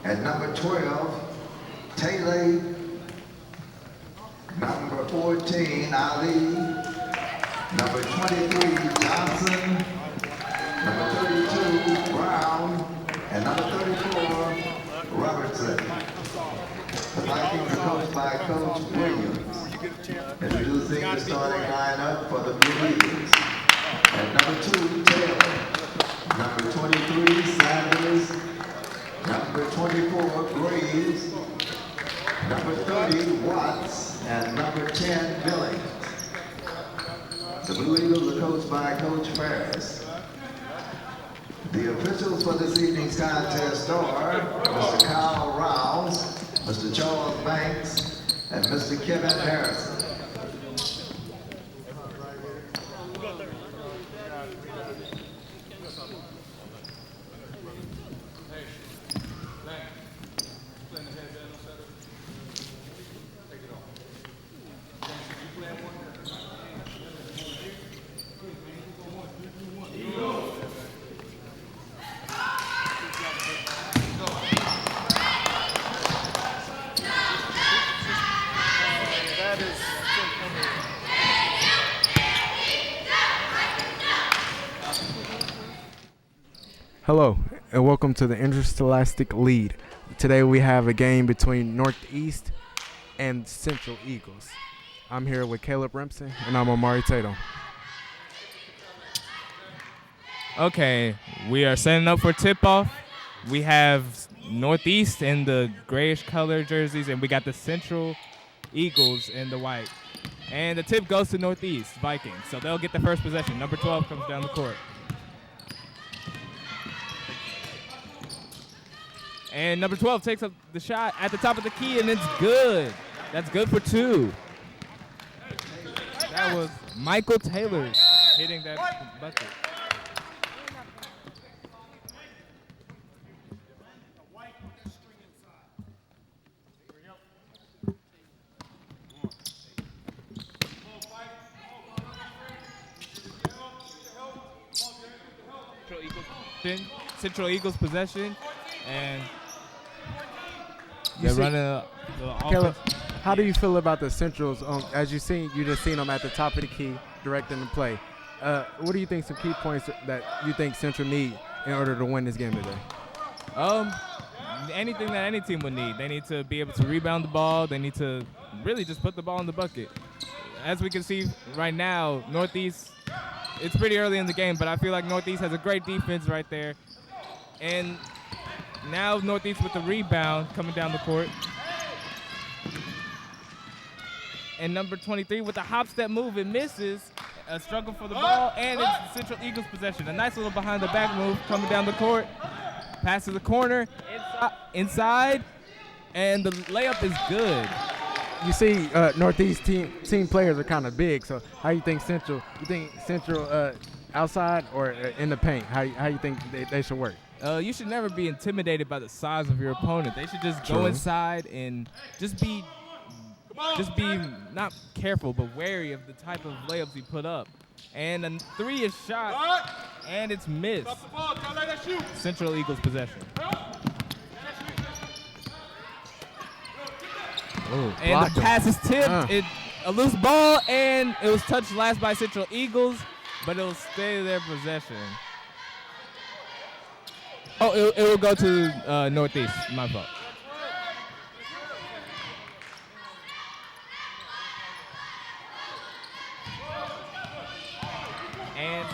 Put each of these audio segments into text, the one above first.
At number 12, Taylor. Number 14, Ali. Number 23, Johnson. Number 32, Brown. And number 34, Robertson. The Vikings are coached by Coach Williams. Introducing the starting lineup for the Blue Eagles. At number 2, Taylor. Number 23, Sanders. Number 24, Graves. Number 30, Watts. And number 10, Billings. The Blue Eagles are coached by Coach Ferris. The officials for this evening's contest are Mr. Kyle Rouse, Mr. Charles Banks, and Mr. Kevin Harrison. Hello, and welcome to the Interscholastic Lead. Today we have a game between Northeast and Central Eagles. I'm here with Caleb Remsen, and I'm Amari Tatum. Okay, we are setting up for tip-off. We have Northeast in the grayish color jerseys, and we got the Central Eagles in the white. And the tip goes to Northeast Vikings, so they'll get the first possession. Number 12 comes down the court. And number 12 takes up the shot at the top of the key, and it's good. That's good for 2. That was Michael Taylor hitting that bucket. Central Eagles possession, and they're running the Caleb, offense. how do you feel about the Centrals? As you just seen them at the top of the key, directing the play. What do you think some key points that you think Central need in order to win this game today? Anything that any team would need. They need to be able to rebound the ball. They need to really just put the ball in the bucket. As we can see right now, Northeast, it's pretty early in the game, but I feel like Northeast has a great defense right there. And now Northeast with the rebound coming down the court. And number 23 with the hop step move, it misses. A struggle for the ball, and it's the Central Eagles possession. A nice little behind the back move coming down the court. Pass to the corner, inside, and the layup is good. You see Northeast team players are kind of big, so how you think Central? You think Central outside or in the paint? How you think they should work? You should never be intimidated by the size of your opponent. They should just go inside and just be not careful but wary of the type of layups he put up. And a 3 is shot, and it's missed. Central Eagles possession. Ooh, and the pass is tipped. A loose ball, and it was touched last by Central Eagles, but it will stay their possession. Oh, it will go to Northeast. My fault. And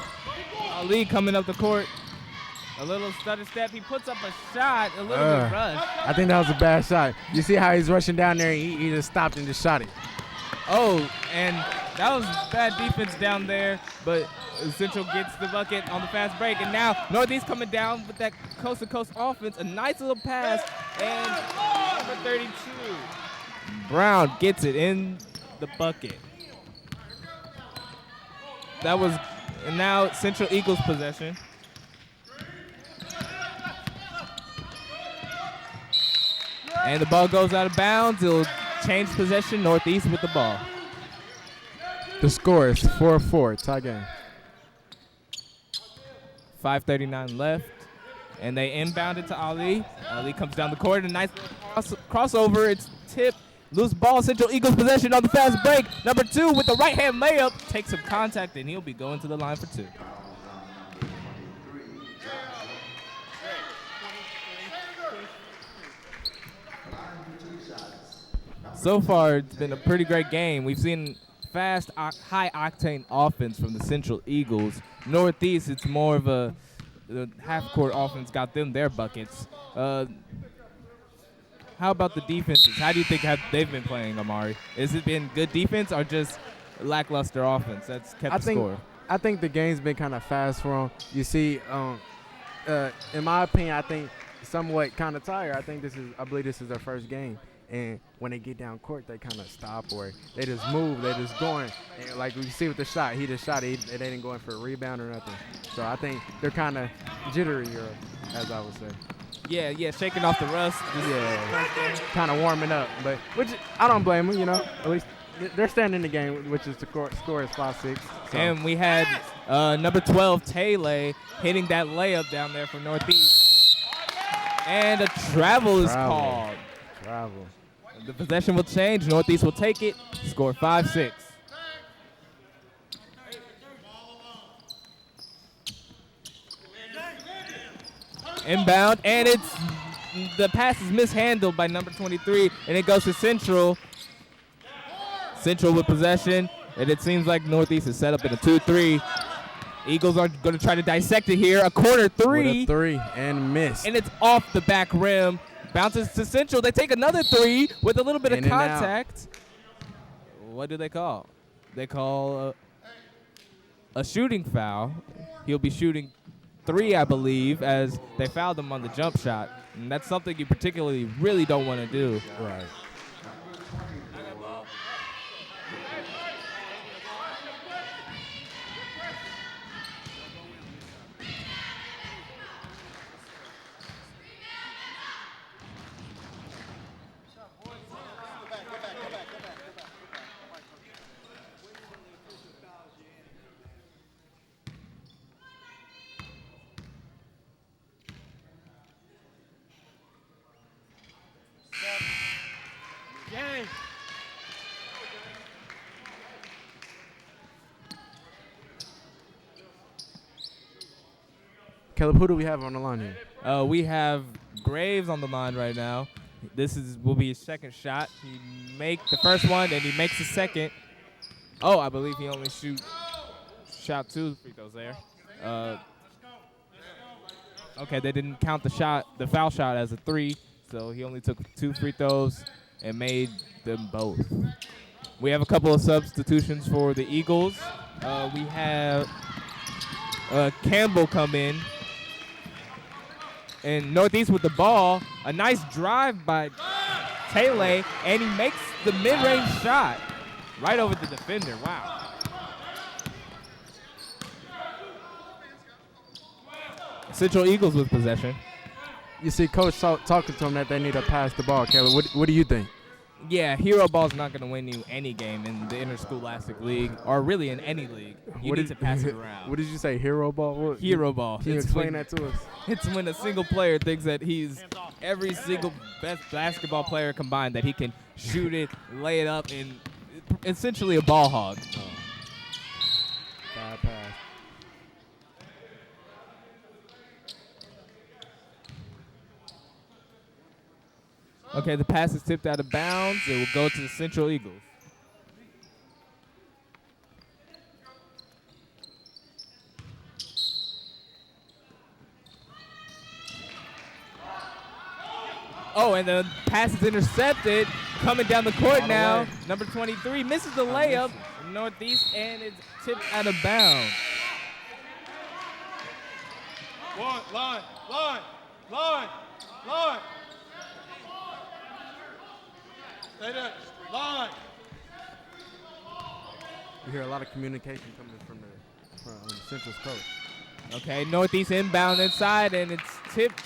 Ali coming up the court. A little stutter step. He puts up a shot, a little bit rushed. I think that was a bad shot. You see how he's rushing down there, and he just stopped and just shot it. Oh, and that was bad defense down there, but Central gets the bucket on the fast break, and now Northeast coming down with that coast-to-coast offense. A nice little pass, and number 32, Brown gets it in the bucket. That was, and now Central Eagles possession. And the ball goes out of bounds. It'll change possession. Northeast with the ball. The score is 4-4, tie game. 5:39 left. And they inbound it to Ali. Ali comes down the court, a nice crossover. It's tipped. Loose ball, Central Eagles possession on the fast break. Number 2 with the right-hand layup. Takes some contact, and he'll be going to the line for 2. So far, it's been a pretty great game. We've seen fast, high-octane offense from the Central Eagles. Northeast, it's more of a half-court offense, got them their buckets. How about the defenses? How do you think they've been playing, Amari? Has it been good defense or just lackluster offense that's kept the score? I think the game's been kind of fast for them. You see, in my opinion, I think somewhat kind of tired. I believe this is their first game. And when they get down court, they kind of stop or they just move. They're just going. And like we see with the shot, he just shot. They didn't go in for a rebound or nothing. So I think they're kind of jittery, as I would say. Yeah, shaking off the rust. Yeah, kind of warming up. But which I don't blame them, At least they're staying in the game, which is the score is 5-6. So. And we had number 12, Taylor, hitting that layup down there for Northeast. And a travel is called. Travel. The possession will change. Northeast will take it. Score 5-6. Inbound, and the pass is mishandled by number 23, and it goes to Central. Central with possession, and it seems like Northeast is set up in a 2-3. Eagles are going to try to dissect it here. A corner 3. With a 3 and miss. And it's off the back rim. Bounces to Central. They take another 3 with a little bit of contact. What do they call? They call a shooting foul. He'll be shooting 3, I believe, as they fouled him on the jump shot. And that's something you particularly really don't want to do. Right. Caleb, who do we have on the line here? We have Graves on the line right now. This will be his second shot. He makes the first one, and he makes the second. Oh, I believe he only shot 2 free throws there. Okay, they didn't count the foul shot as a 3, so he only took 2 free throws and made them both. We have a couple of substitutions for the Eagles. We have Campbell come in. And Northeast with the ball. A nice drive by Taylor, and he makes the mid-range shot right over the defender. Wow. Central Eagles with possession. You see Coach talking to him that they need to pass the ball. Caleb, what do you think? Yeah, hero ball's not going to win you any game in the interscholastic league, or really in any league. You need to pass it around. What did you say, hero ball? Hero ball. Can you explain that to us? It's when a single player thinks that he's every single best basketball player combined, that he can shoot it, lay it up, and essentially a ball hog. Oh. Bad pass. Okay, the pass is tipped out of bounds. It will go to the Central Eagles. Oh, and the pass is intercepted. Coming down the court now. Number 23 misses the layup. Northeast, and it's tipped out of bounds. Line. Stay there. Line. We hear a lot of communication coming from Central's coach. Okay, Northeast inbound inside, and it's tipped,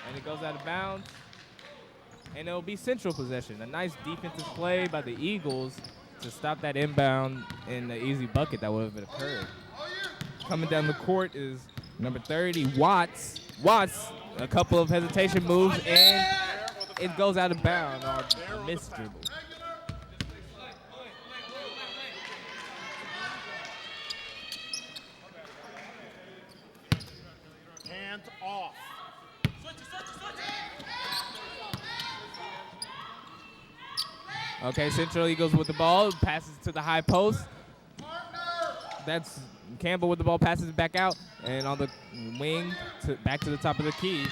and it goes out of bounds. And it'll be Central possession. A nice defensive play by the Eagles to stop that inbound in the easy bucket that would have occurred. Coming down the court is number 30, Watts. Watts, a couple of hesitation moves, and it goes out of bounds on a missed dribble. Hands off. Okay, Central Eagles with the ball, passes to the high post. That's Campbell with the ball, passes it back out, and on the wing, back to the top of the key.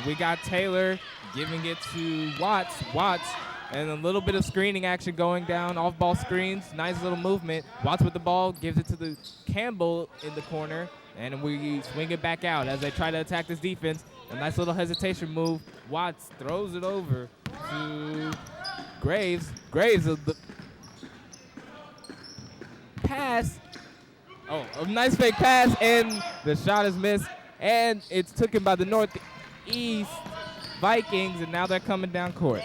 We got Taylor giving it to Watts. Watts, and a little bit of screening action going down, off-ball screens, nice little movement. Watts with the ball, gives it to the Campbell in the corner, and we swing it back out as they try to attack this defense. A nice little hesitation move. Watts throws it over to Graves. Graves, the pass. Oh, a nice fake pass, and the shot is missed, and it's taken by the Northeast Vikings, and now they're coming down court.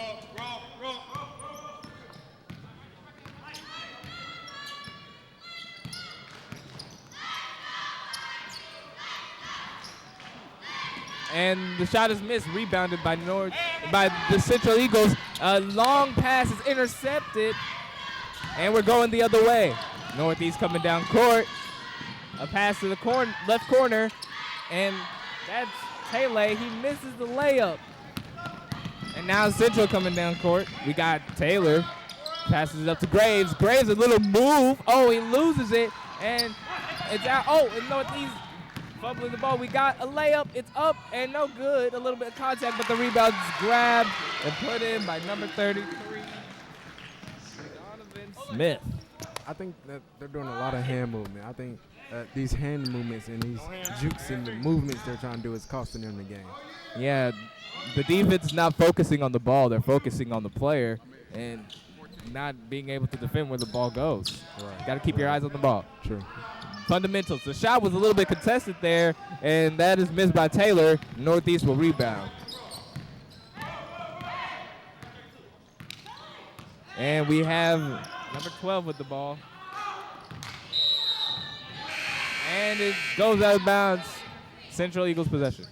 And the shot is missed, rebounded by the Central Eagles. A long pass is intercepted, and we're going the other way. Northeast coming down court. A pass to the left corner, and that's Taylor. He misses the layup. And now Central coming down court. We got Taylor. Passes it up to Graves. Graves, a little move. Oh, he loses it, and it's out. Oh, and Northeast fumbling the ball. We got a layup. It's up and no good. A little bit of contact, but the rebound is grabbed and put in by number 33, Donovan Smith. I think that they're doing a lot of hand movement. I think these hand movements and these jukes and the movements they're trying to do is costing them the game. Yeah, the defense is not focusing on the ball. They're focusing on the player and not being able to defend where the ball goes. Right. Got to keep your eyes on the ball. Sure. Fundamentals. The shot was a little bit contested there, and that is missed by Taylor. Northeast will rebound. And we have number 12 with the ball. And it goes out of bounds. Central Eagles possession.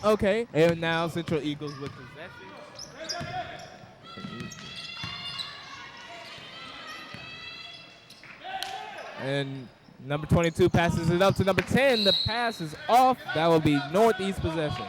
Okay, and now Central Eagles with possession. And number 22 passes it up to number 10. The pass is off. That will be Northeast possession.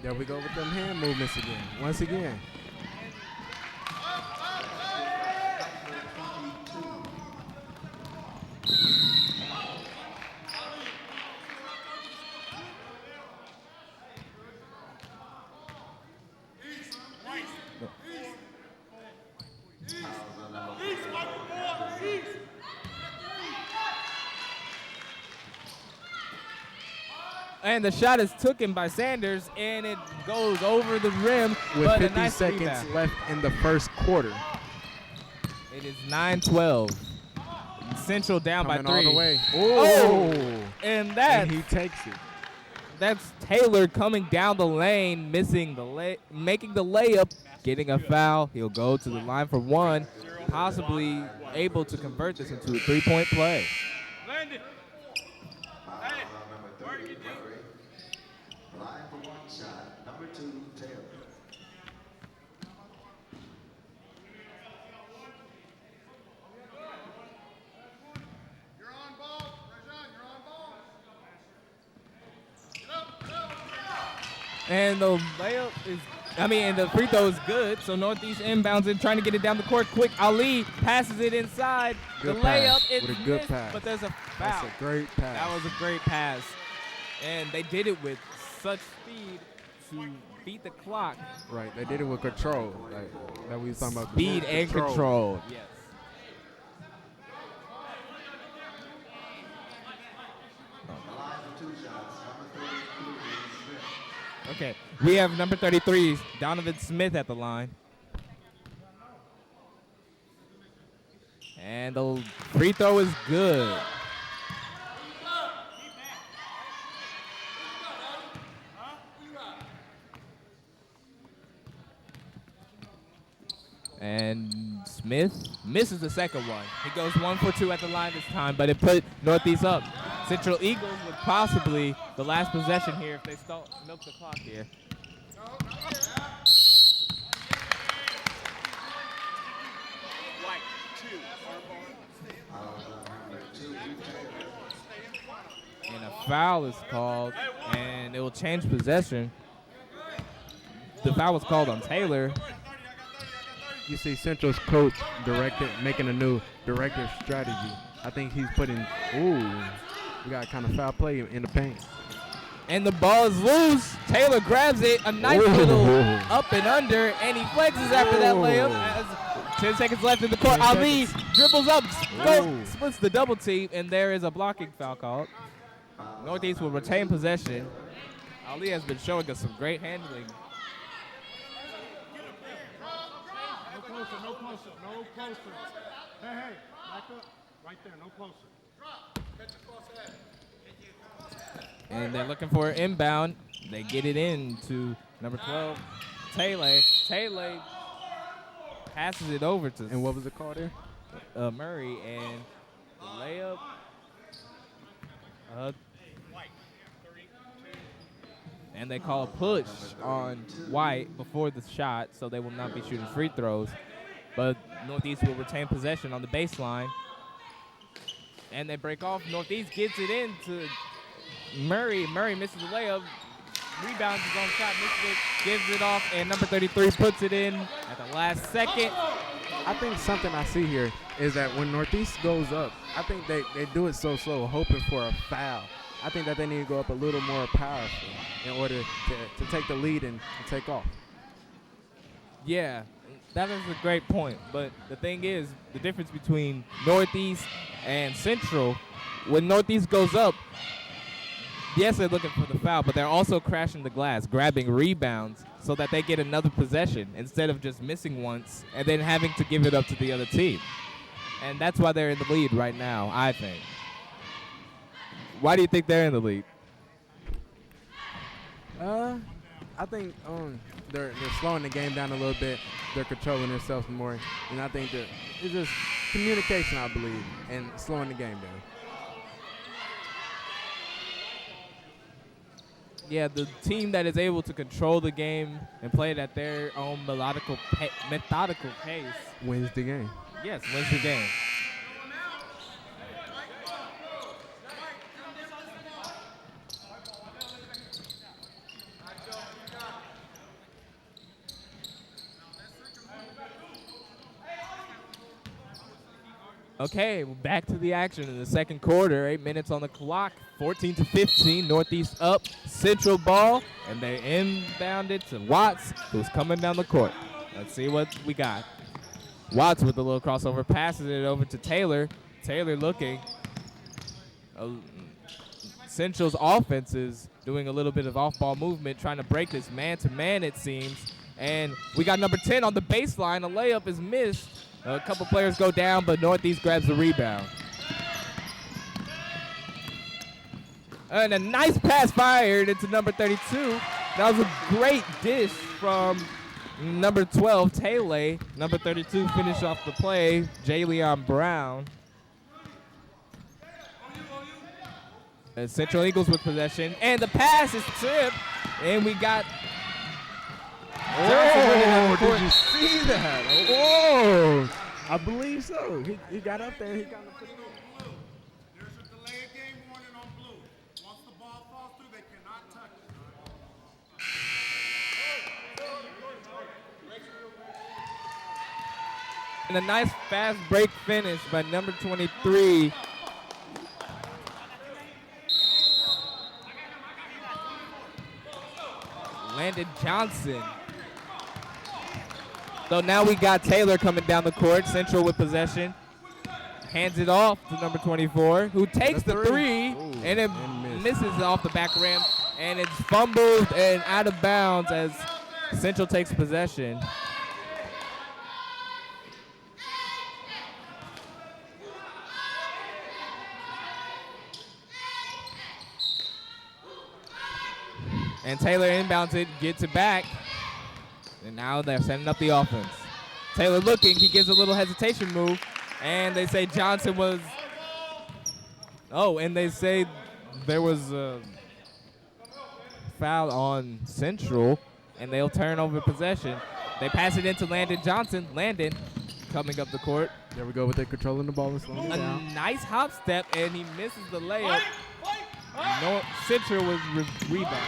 There we go with them hand movements again. Once again. And the shot is taken by Sanders, and it goes over the rim. With but 50 a nice seconds rebound. left in the first quarter. It is 9-12. Central down Coming by 3. all the way. Oh, and And he takes it. that's Taylor coming down the lane, missing making the layup, getting a foul. He'll go to the line for one, possibly able to convert this into a three-point play. Landon. Hey, Number 30, Murray. Line for one shot. Number 2, Taylor. you're on ball. Rajon, you're on ball. Get up, get up. And the layup is, and the free throw is good. So Northeast inbounds and trying to get it down the court quick. Ali passes it inside. Good the pass. layup is With a good missed, pass. but there's a foul. That's a great pass. That was a great pass. And they did it with such speed to beat the clock. Right, they did it with control. Like that we was talking about. Speed and control. Yes. Okay, we have number 33, Donovan Smith at the line. And the free throw is good. And Smith misses the second one. He goes 1 for 2 at the line this time, but it put Northeast up. Central Eagles with possibly the last possession here if they milk the clock here. And a foul is called, and it will change possession. The foul was called on Taylor. You see Central's coach making a new directive strategy. I think he's putting, we got kind of foul play in the paint. And the ball is loose. Taylor grabs it, a nice little up and under, and he flexes after that layup. 10 seconds left in the court. Ali dribbles up, splits the double team, and there is a blocking foul called. Northeast will retain possession. Ali has been showing us some great handling. No closer. Hey, back up. Right there, no closer. And they're looking for an inbound. They get it in to number 12, Taylor. Taylor passes it over to. And what was it called there? Murray, and the layup. And they call a push on White before the shot, so they will not be shooting free throws. But Northeast will retain possession on the baseline. And they break off. Northeast gets it in to Murray. Murray misses the layup. Rebounds his own shot, misses it, gives it off, and number 33 puts it in at the last second. I think something I see here is that when Northeast goes up, I think they do it so slow, hoping for a foul. I think that they need to go up a little more powerful in order to take the lead and take off. Yeah, that is a great point. But the thing is, the difference between Northeast and Central, when Northeast goes up, yes, they're looking for the foul, but they're also crashing the glass, grabbing rebounds so that they get another possession instead of just missing once and then having to give it up to the other team. And that's why they're in the lead right now, I think. Why do you think they're in the lead? I think they're slowing the game down a little bit. They're controlling themselves more. And I think that it's just communication, I believe, and slowing the game down. Yeah, the team that is able to control the game and play it at their own methodical pace Wins the game. Yes, wins the game. Okay, back to the action in the second quarter. 8 minutes on the clock. 14-15. Northeast up. Central ball. And they inbound it to Watts, who's coming down the court. Let's see what we got. Watts with a little crossover. Passes it over to Taylor. Taylor looking. Central's offense is doing a little bit of off-ball movement, trying to break this man-to-man, it seems. And we got number 10 on the baseline. A layup is missed. A couple players go down, but Northeast grabs the rebound. And a nice pass fired into number 32. That was a great dish from number 12, Taylor. Number 32 finished off the play, Jayleon Brown. And Central Eagles with possession. And the pass is tipped. And we got Oh, did you see that? Oh, I believe so. He got up there. He got up there. There's a delay of game warning on blue. Once the ball falls through, they cannot touch it. And a nice fast break finish by number 23. Landon Johnson. So now we got Taylor coming down the court. Central with possession. Hands it off to number 24, who takes the three. And it misses off the back rim. And it's fumbled and out of bounds as Central takes possession. And Taylor inbounds it, gets it back. And now they're setting up the offense. Taylor looking, he gives a little hesitation move. And they say Johnson was, and they say there was a foul on Central. And they'll turn over possession. They pass it into Landon Johnson. Landon coming up the court. There we go with their controlling the ball and slowing it A down. nice hop step, and he misses the layup. No, Central with rebound.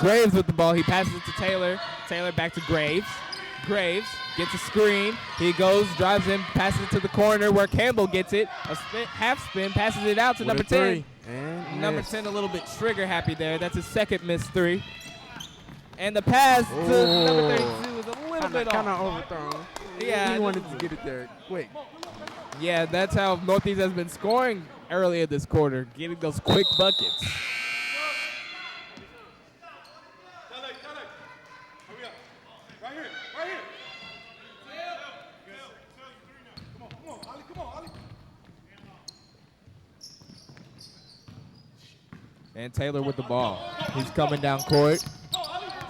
Graves with the ball. He passes it to Taylor. Taylor back to Graves. Graves gets a screen. He goes, drives in, passes it to the corner where Campbell gets it. A half spin, passes it out to number 10. And Number 10 a little bit trigger happy there. That's his second missed three. And the pass to number 32 is a little bit off. Kind of overthrown. Yeah, he wanted to get it there quick. Yeah, that's how Northeast has been scoring earlier this quarter, getting those quick buckets. And Taylor with the ball. He's coming down court,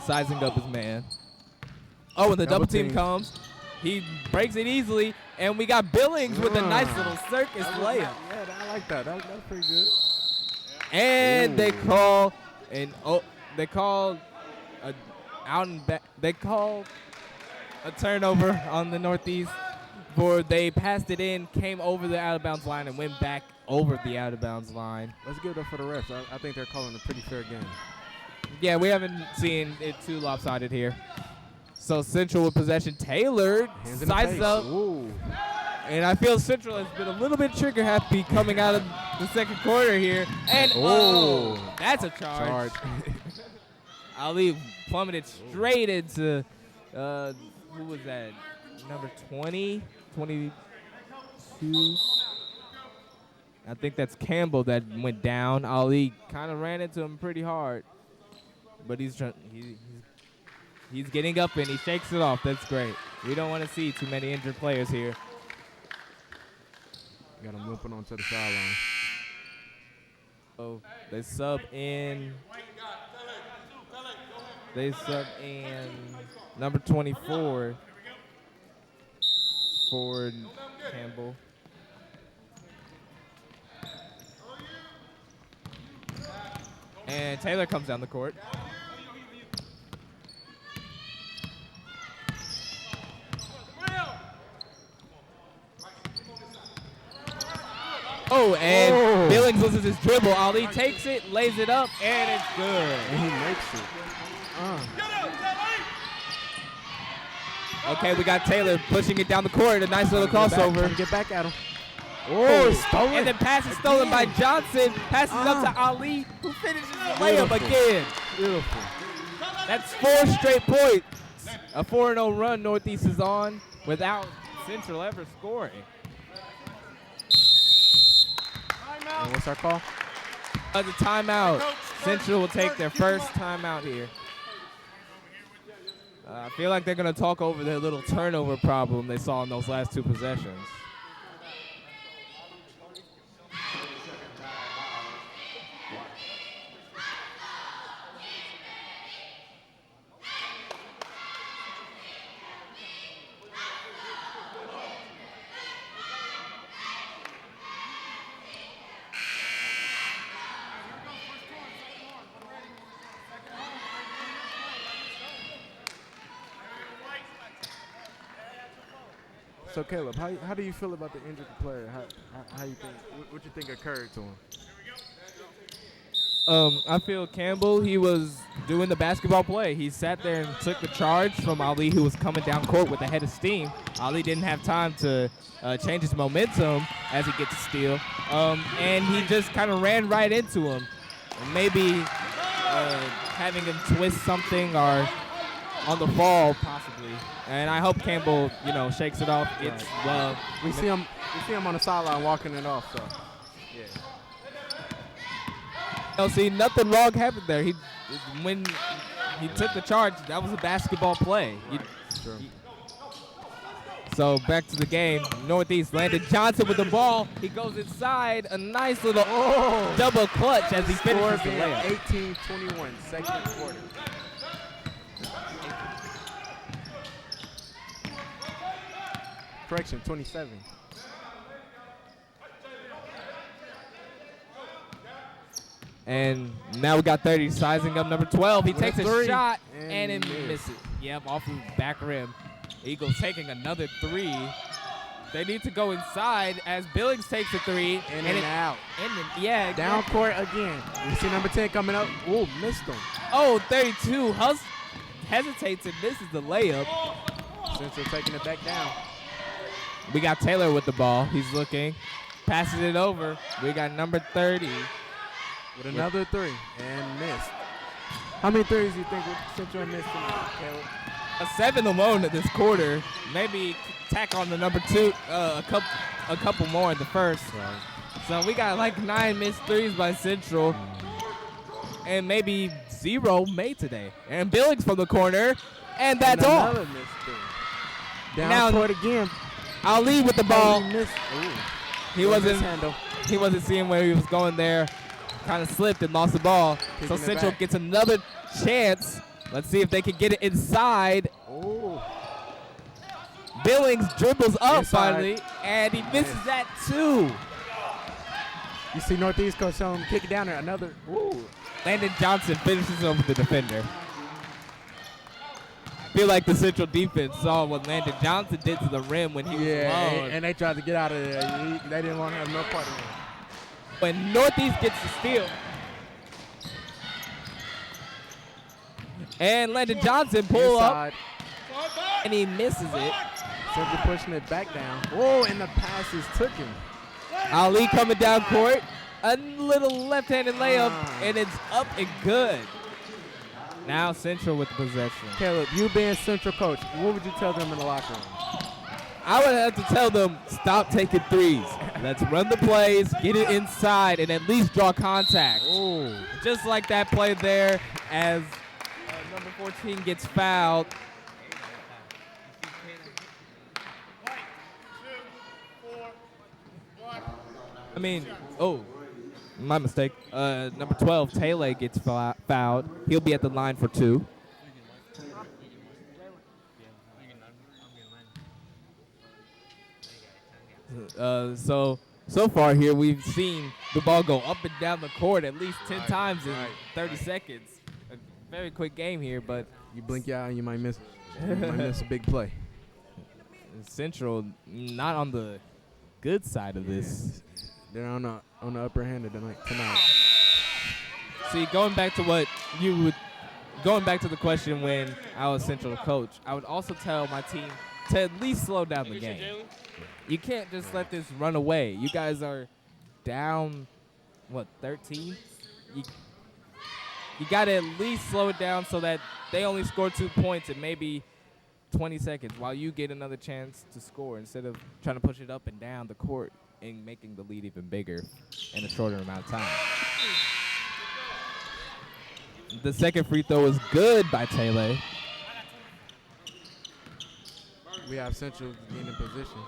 sizing up his man. Oh, and the double team comes. He breaks it easily, and we got Billings with a nice little circus layup. Yeah, I like that. That's pretty good. And they call a turnover on the Northeast. For they passed it in, came over the out of bounds line, and went back over the out of bounds line. Let's give it up for the refs. I think they're calling a pretty fair game. Yeah, we haven't seen it too lopsided here. So Central with possession. Taylor sizes up. Ooh. And I feel Central has been a little bit trigger happy coming out of the second quarter here. And that's a charge. Ali plummeted straight into, who was that? Number 20, 22. I think that's Campbell that went down. Ali kind of ran into him pretty hard. But he's getting up and he shakes it off. That's great. We don't want to see too many injured players here. Got him limping onto the sideline. Oh, they sub in. They sub in number 24 for Campbell. And Taylor comes down the court. Oh, and Billings loses his dribble. Ali takes it, lays it up, and it's good. And he makes it. Okay, we got Taylor pushing it down the court. A nice little crossover. Get back at him. Stolen. And the pass is stolen by Johnson. Passes up to Ali, who finishes the layup again. Beautiful. That's 4 straight points. A 4-0 run Northeast is on without Central ever scoring. And what's our call? The timeout. Central will take their first timeout here. I feel like they're going to talk over their little turnover problem they saw in those last 2 possessions. So Caleb, how do you feel about the injured player? How you think? What you think occurred to him? I feel Campbell, he was doing the basketball play. He sat there and took the charge from Ali, who was coming down court with a head of steam. Ali didn't have time to change his momentum as he gets a steal, and he just kind of ran right into him. Maybe having him twist something or on the fall, possibly. And I hope Campbell, shakes it off. It's well. We see him on the sideline walking it off. So, yeah. See, nothing wrong happened there. When he took the charge, that was a basketball play. Sure. So back to the game. Northeast, Landon Johnson with the ball. He goes inside. A nice little double clutch as he finishes the layup. 18-21, second quarter. Correction, 27. And now we got 30 sizing up number 12. He takes a shot and it misses. misses. Yep, off of the back rim. Eagles taking another three. They need to go inside as Billings takes a three. In and out. Yeah. Down court again. We see number 10 coming up. Ooh, missed him. Oh, 32. Hesitates and misses the layup. Central taking it back down. We got Taylor with the ball. He's looking. Passes it over. We got number 30. With another three and missed. How many threes do you think Central missed tonight, Caleb? A 7 alone at this quarter. Maybe tack on the number 2, a couple more in the first. Right. So we got like 9 missed threes by Central, and maybe 0 made today. And Billings from the corner, and that's all. Another missed three. Down Now, court again. Ali with the ball. He missed. He wasn't seeing where he was going there. Kind of slipped and lost the ball. So Central gets another chance. Let's see if they can get it inside. Ooh. Billings dribbles up Inside. finally, and he misses that too. You see Northeast coach telling him kick it down there. Another. Ooh. Landon Johnson finishes over the defender. I feel like the Central defense saw what Landon Johnson did to the rim when he was alone. And they tried to get out of there. They didn't want to have no part in it. When Northeast gets the steal. And Landon Johnson pull up, and he misses it. Central pushing it back down. Whoa, and the passes took him. Ali coming down court. A little left-handed layup, and it's up and good. Now Central with the possession. Caleb, you being Central coach, what would you tell them in the locker room? I would have to tell them, stop taking threes. Let's run the plays, get it inside, and at least draw contact. Ooh. Just like that play there as number 14 gets fouled. I mean, my mistake. Number 12, Taylor gets fouled. He'll be at the line for 2. So far here, we've seen the ball go up and down the court at least 10 times in 30 seconds. A very quick game here, but You blink your eye and you might miss a big play. Central not on the good side of this. They're on the upper hand of tonight. See, going back to the question when I was Central coach, I would also tell my team to at least slow down the game. You can't just let this run away. You guys are down, 13? You got to at least slow it down so that they only score 2 points in maybe 20 seconds while you get another chance to score instead of trying to push it up and down the court and making the lead even bigger in a shorter amount of time. The second free throw is good by Taylor. We have Central in position.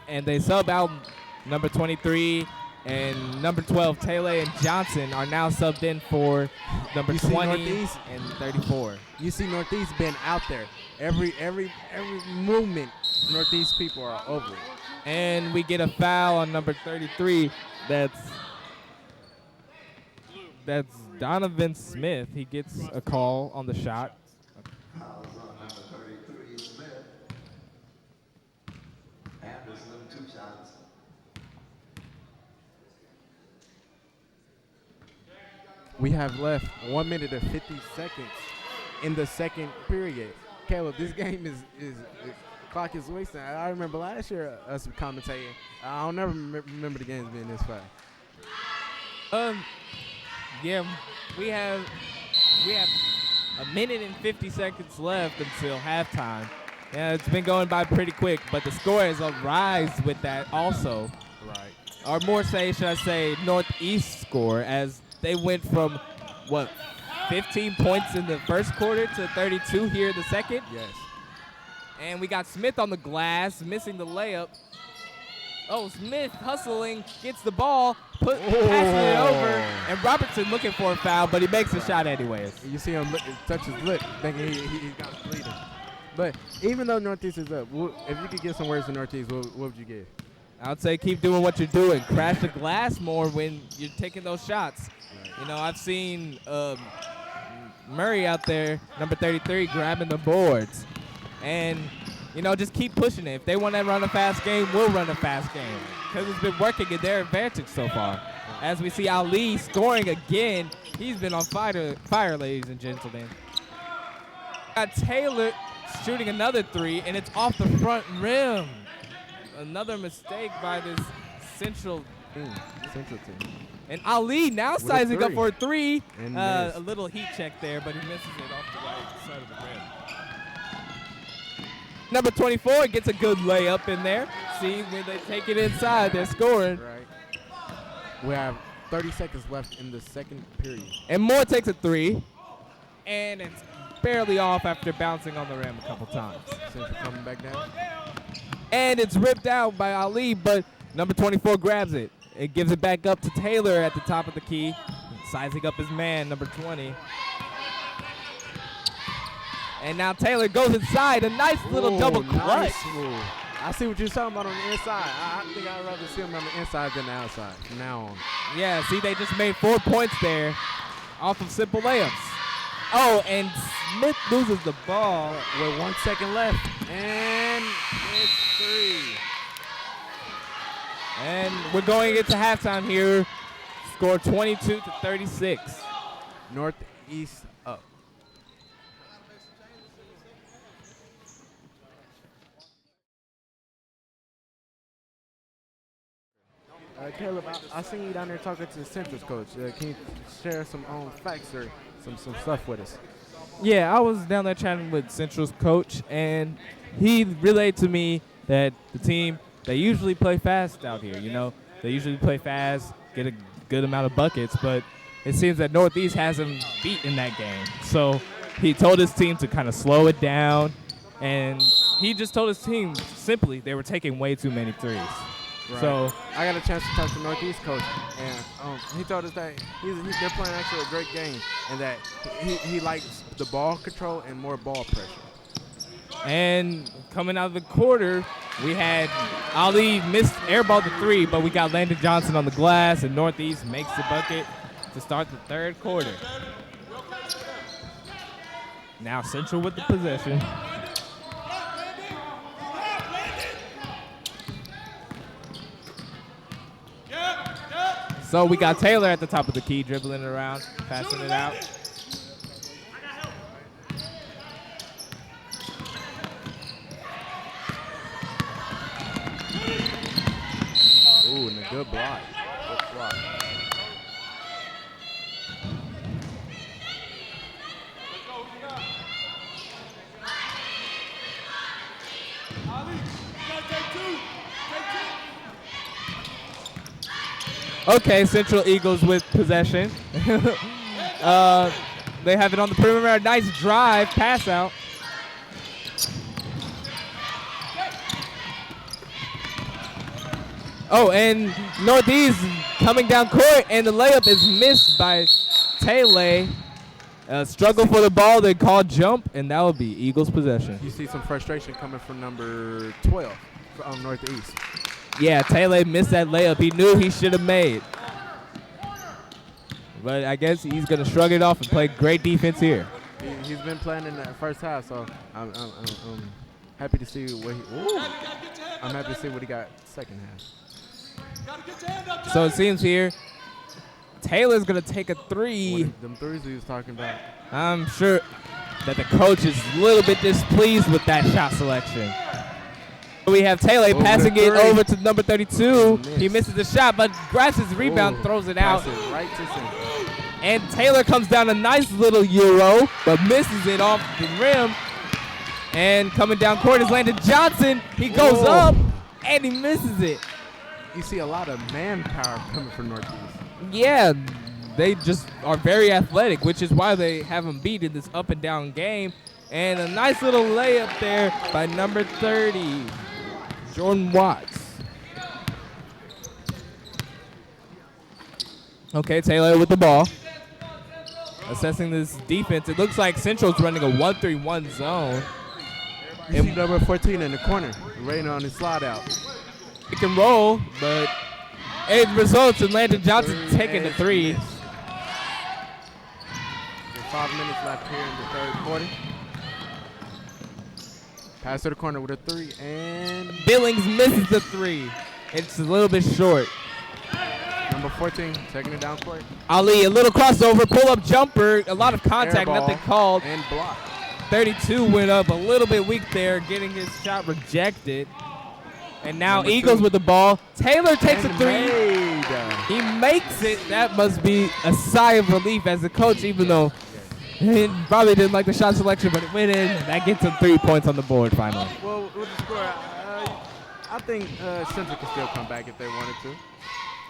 And they sub out number 23 and number 12, Taylor and Johnson are now subbed in for number 20 and 34. You see Northeast been out there. Every movement, Northeast people are over it. And we get a foul on number 33. That's Donovan Smith. He gets a call on the shot. Fouls on number 33, Smith. Anderson, 2 shots. We have left 1 minute and 50 seconds in the second period. Caleb, this game is the clock is wasting. I remember last year us commentating. I don't never remember the games being this fast. Yeah, we have a minute and 50 seconds left until halftime. Yeah, it's been going by pretty quick, but the score has a rise with that also. Right. Or more should I say, Northeast score, as they went from, 15 points in the first quarter to 32 here in the second? Yes. And we got Smith on the glass, missing the layup. Oh, Smith hustling, gets the ball, passing it over, and Robertson looking for a foul, but he makes a shot anyways. You see him touch his lip, thinking he got bleeding. But even though Northeast is up, if you could give some words to Northeast, what would you give? I would say keep doing what you're doing. Crash the glass more when you're taking those shots. Right. You know, I've seen Murray out there, number 33, grabbing the boards. And, you know, just keep pushing it. If they want to run a fast game, we'll run a fast game. Because it's been working in their advantage so far. As we see Ali scoring again. He's been on fire, ladies and gentlemen. Got Taylor shooting another three, and it's off the front rim. Another mistake by this Central team. And Ali now sizing up for a three. A little heat check there, but he misses it off the right side of the rim. Number 24 gets a good layup in there. See, when they take it inside, they're scoring. Right. We have 30 seconds left in the second period. And Moore takes a three, and it's barely off after bouncing on the rim a couple times. Central coming back down. And it's ripped out by Ali, but number 24 grabs it. It gives it back up to Taylor at the top of the key, sizing up his man, number 20. And now Taylor goes inside, a nice little double clutch. Nice move. I see what you're talking about on the inside. I think I'd rather see him on the inside than the outside from now on. Yeah, see, they just made 4 points there off of simple layups. Oh, and Smith loses the ball with 1 second left. And it's 3. And we're going into halftime here. Score 22-36. Northeast up. Caleb, I seen you down there talking to the Central's coach. Can you share some facts or some stuff with us? Yeah, I was down there chatting with Central's coach, and he relayed to me that the team, they usually play fast out here. You know, they usually play fast, get a good amount of buckets, but it seems that Northeast has them beat in that game. So he told his team to kind of slow it down, and he just told his team simply they were taking way too many threes. Right. So I got a chance to talk to Northeast coach, and he told us that they're playing actually a great game, and that he likes the ball control and more ball pressure. And coming out of the quarter, we had Ali missed airball the three, but we got Landon Johnson on the glass, and Northeast makes the bucket to start the third quarter. Now Central with the possession. So we got Taylor at the top of the key, dribbling it around, passing it out. Ooh, and a good block. Good block. Okay, Central Eagles with possession. They have it on the perimeter. Nice drive, pass out. Oh, and Northeast coming down court, and the layup is missed by Taylor. Struggle for the ball, they call jump, and that will be Eagles possession. You see some frustration coming from number 12 from Northeast. Yeah, Taylor missed that layup. He knew he should have made. But I guess he's going to shrug it off and play great defense here. He's been playing in the first half, so I'm happy to see what I'm happy to see what he got second half. So it seems here Taylor's going to take a three. Them threes he was talking about. I'm sure that the coach is a little bit displeased with that shot selection. We have Taylor passing it over to number 32. He misses the shot, but grabs his rebound, throws it out. Right to center. And Taylor comes down a nice little euro, but misses it off the rim. And coming down court is Landon Johnson. He goes up, and he misses it. You see a lot of manpower coming from Northeast. Yeah, they just are very athletic, which is why they have them beat in this up and down game. And a nice little layup there by number 30, Jordan Watts. Okay, Taylor with the ball. Assessing this defense. It looks like Central's running a 1-3-1 zone. You see number 14 in the corner, waiting on his slide out. It can roll, but it results in Landon Johnson taking the three. There's 5 minutes left here in the third quarter. Pass to the corner with a three, and Billings misses the three. It's a little bit short. number 14 taking it down court. Ali, a little crossover, pull-up jumper, a lot of contact, Airball nothing called. and block. 32 went up a little bit weak there, getting his shot rejected. And now Number Eagles 2. with the ball. Taylor takes And a three. made. He makes it. That must be a sigh of relief as a coach, even though he probably didn't like the shot selection, but it went in. That gets him 3 points on the board finally. Well, with the score, I think Central can still come back if they wanted to.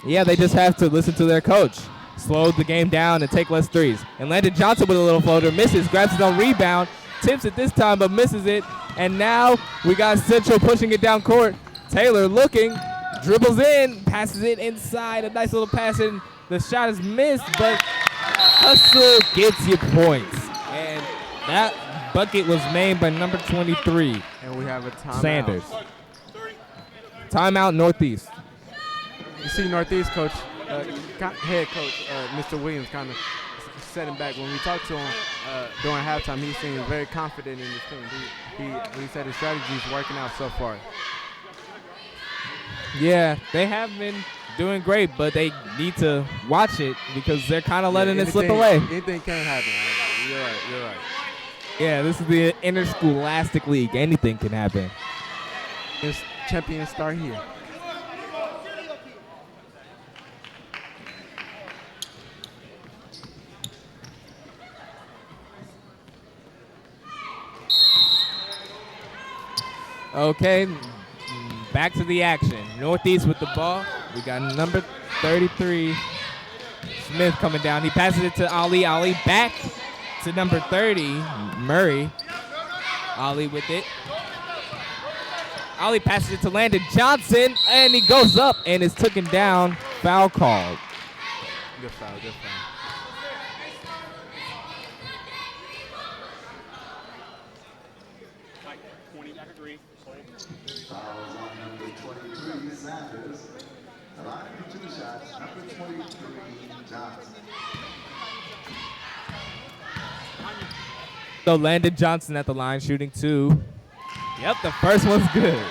Yeah, they just have to listen to their coach. Slow the game down and take less threes. And Landon Johnson with a little floater, misses, grabs his own rebound, tips it this time, but misses it. And now we got Central pushing it down court. Taylor looking, dribbles in, passes it inside, a nice little pass in. The shot is missed, but hustle gets you points. And that bucket was made by number 23, And we have a timeout. Sanders. Timeout Northeast. You see Northeast coach, head coach, Mr. Williams kind of setting back. When we talked to him during halftime, he seemed very confident in his team. He said his strategy is working out so far. Yeah, they have been doing great, but they need to watch it because they're kind of letting it slip away. Anything can happen. You're right. Yeah, this is the Interscholastic League. Anything can happen. This champions start here. Okay, back to the action. Northeast with the ball. We got number 33, Smith coming down. He passes it to Ali. Ali back to number 30, Murray. Ali with it. Ali passes it to Landon Johnson, and he goes up and is taken down. Foul called. Good foul. Fouls on number 23, Sanders. The line for 2 shots, number 23, Johnson. So Landon Johnson at the line shooting 2. Yep, the first one's good.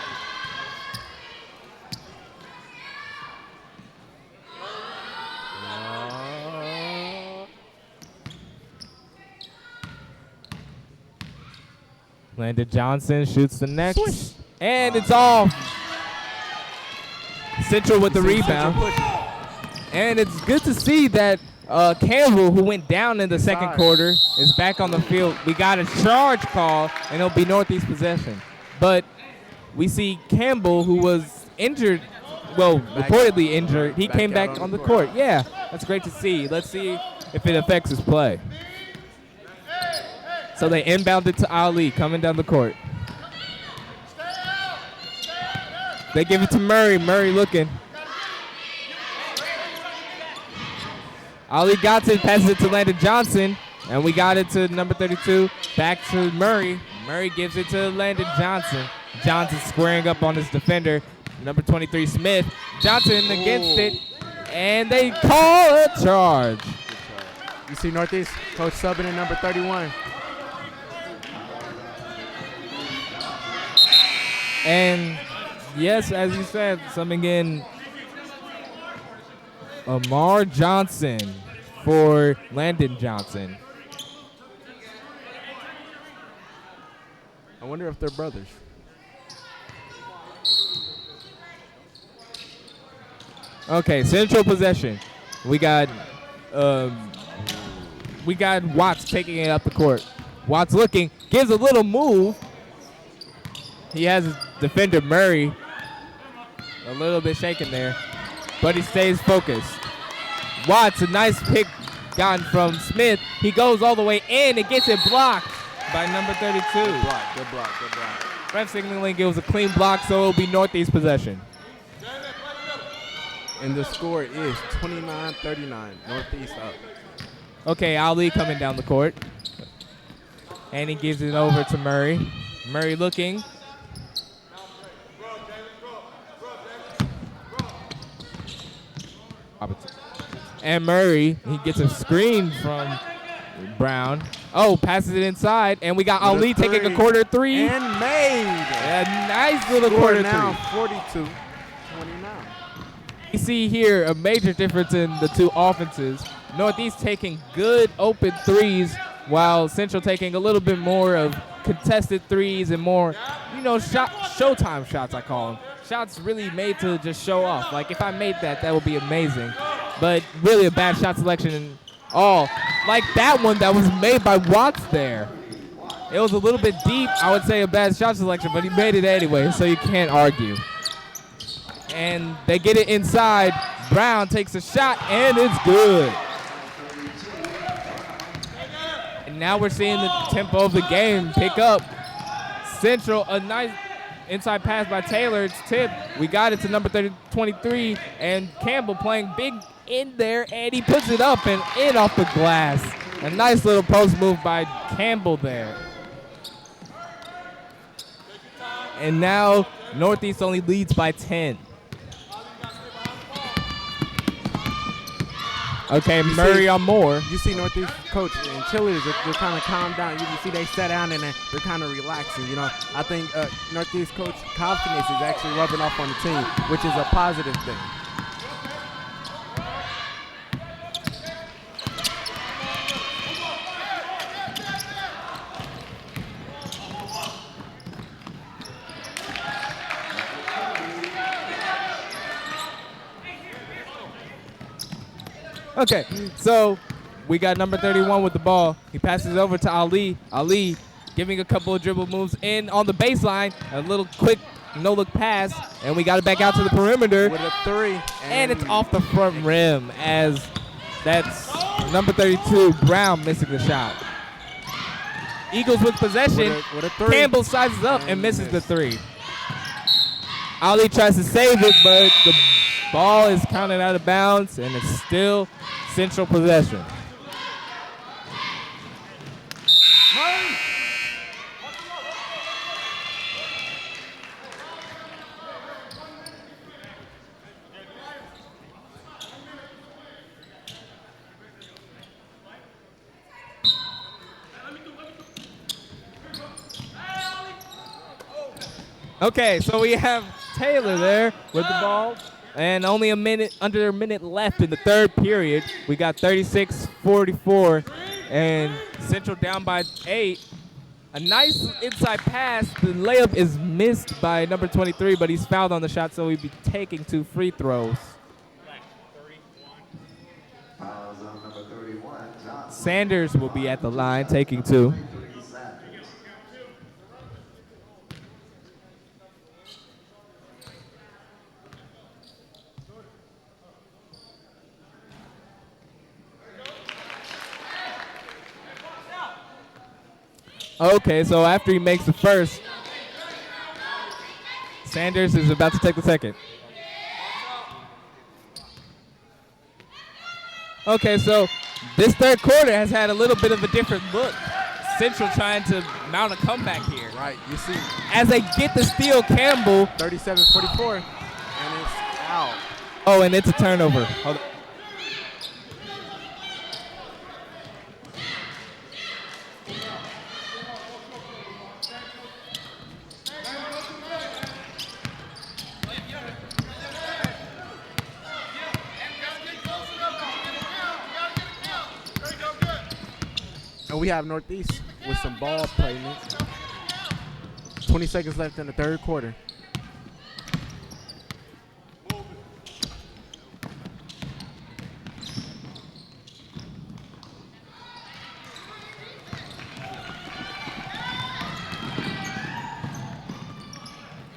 Landon Johnson shoots the next. Swish. And it's off. Central with the rebound. And it's good to see that Campbell, who went down in the second quarter, is back on the field. We got a charge call, and it'll be Northeast possession. But we see Campbell, who was injured, reportedly injured. He came back on the court. Yeah, that's great to see. Let's see if it affects his play. So they inbound it to Ali, coming down the court. They give it to Murray. Murray looking. Ali got it, passes it to Landon Johnson, and we got it to number 32. Back to Murray. Murray gives it to Landon Johnson. Johnson squaring up on his defender, number 23, Smith. Johnson against it, and they call a charge. You see Northeast coach subbing in number 31. And yes, as you said, summing in Amar Johnson for Landon Johnson. I wonder if they're brothers. Okay, central possession. We got Watts taking it up the court. Watts looking, gives a little move. He has his defender Murray a little bit shaken there, but he stays focused. Watts, a nice pick gotten from Smith. He goes all the way in and gets it blocked by number 32. Good block, good block, good block. Ref signaling it was a clean block, so it'll be Northeast possession. And the score is 29-39, Northeast up. Okay, Ali coming down the court. And he gives it over to Murray. Murray looking. And Murray, he gets a screen from Brown. Oh, passes it inside, and we got Ali taking a quarter three. And made. A nice little Score quarter now, three. 42-29. You see here a major difference in the two offenses. Northeast taking good open threes, while Central taking a little bit more of contested threes and more, showtime shots, I call them. Shots really made to just show off. Like, if I made that would be amazing. But really a bad shot selection and all. Like that one that was made by Watts there. It was a little bit deep. I would say a bad shot selection, but he made it anyway, so you can't argue. And they get it inside. Brown takes a shot, and it's good. And now we're seeing the tempo of the game pick up. Central, a nice inside pass by Taylor. It's tipped. We got it to number 23, and Campbell playing big in there, and he puts it up and in off the glass. A nice little post move by Campbell there. And now Northeast only leads by 10. Okay, Murray on Moore. You see Northeast coach and cheerleaders, they're kind of calmed down. You can see they sat down and they're kind of relaxing. I think Northeast coach confidence is actually rubbing off on the team, which is a positive thing. Okay, so we got number 31 with the ball. He passes over to Ali. Ali giving a couple of dribble moves in on the baseline. A little quick no-look pass, and we got it back out to the perimeter. With a three. And it's off the front rim as that's number 32, Brown, missing the shot. Eagles with possession. With a three. Campbell sizes up and misses the three. Ali tries to save it, but the ball is counted out of bounds, and it's still Central possession. Okay, so we have Taylor there with the ball. And only under a minute left in the third period. We got 36-44, and Central down by 8. A nice inside pass. The layup is missed by number 23, but he's fouled on the shot, so he'll be taking 2 free throws. Sanders will be at the line, taking 2. Okay, so after he makes the first, Sanders is about to take the second. Okay, so this third quarter has had a little bit of a different look. Central trying to mount a comeback here. Right, you see. As they get the steal, Campbell. 37-44, and it's out. Oh, and it's a turnover. Hold on. we have Northeast with some ball placement. 20 seconds left in the third quarter.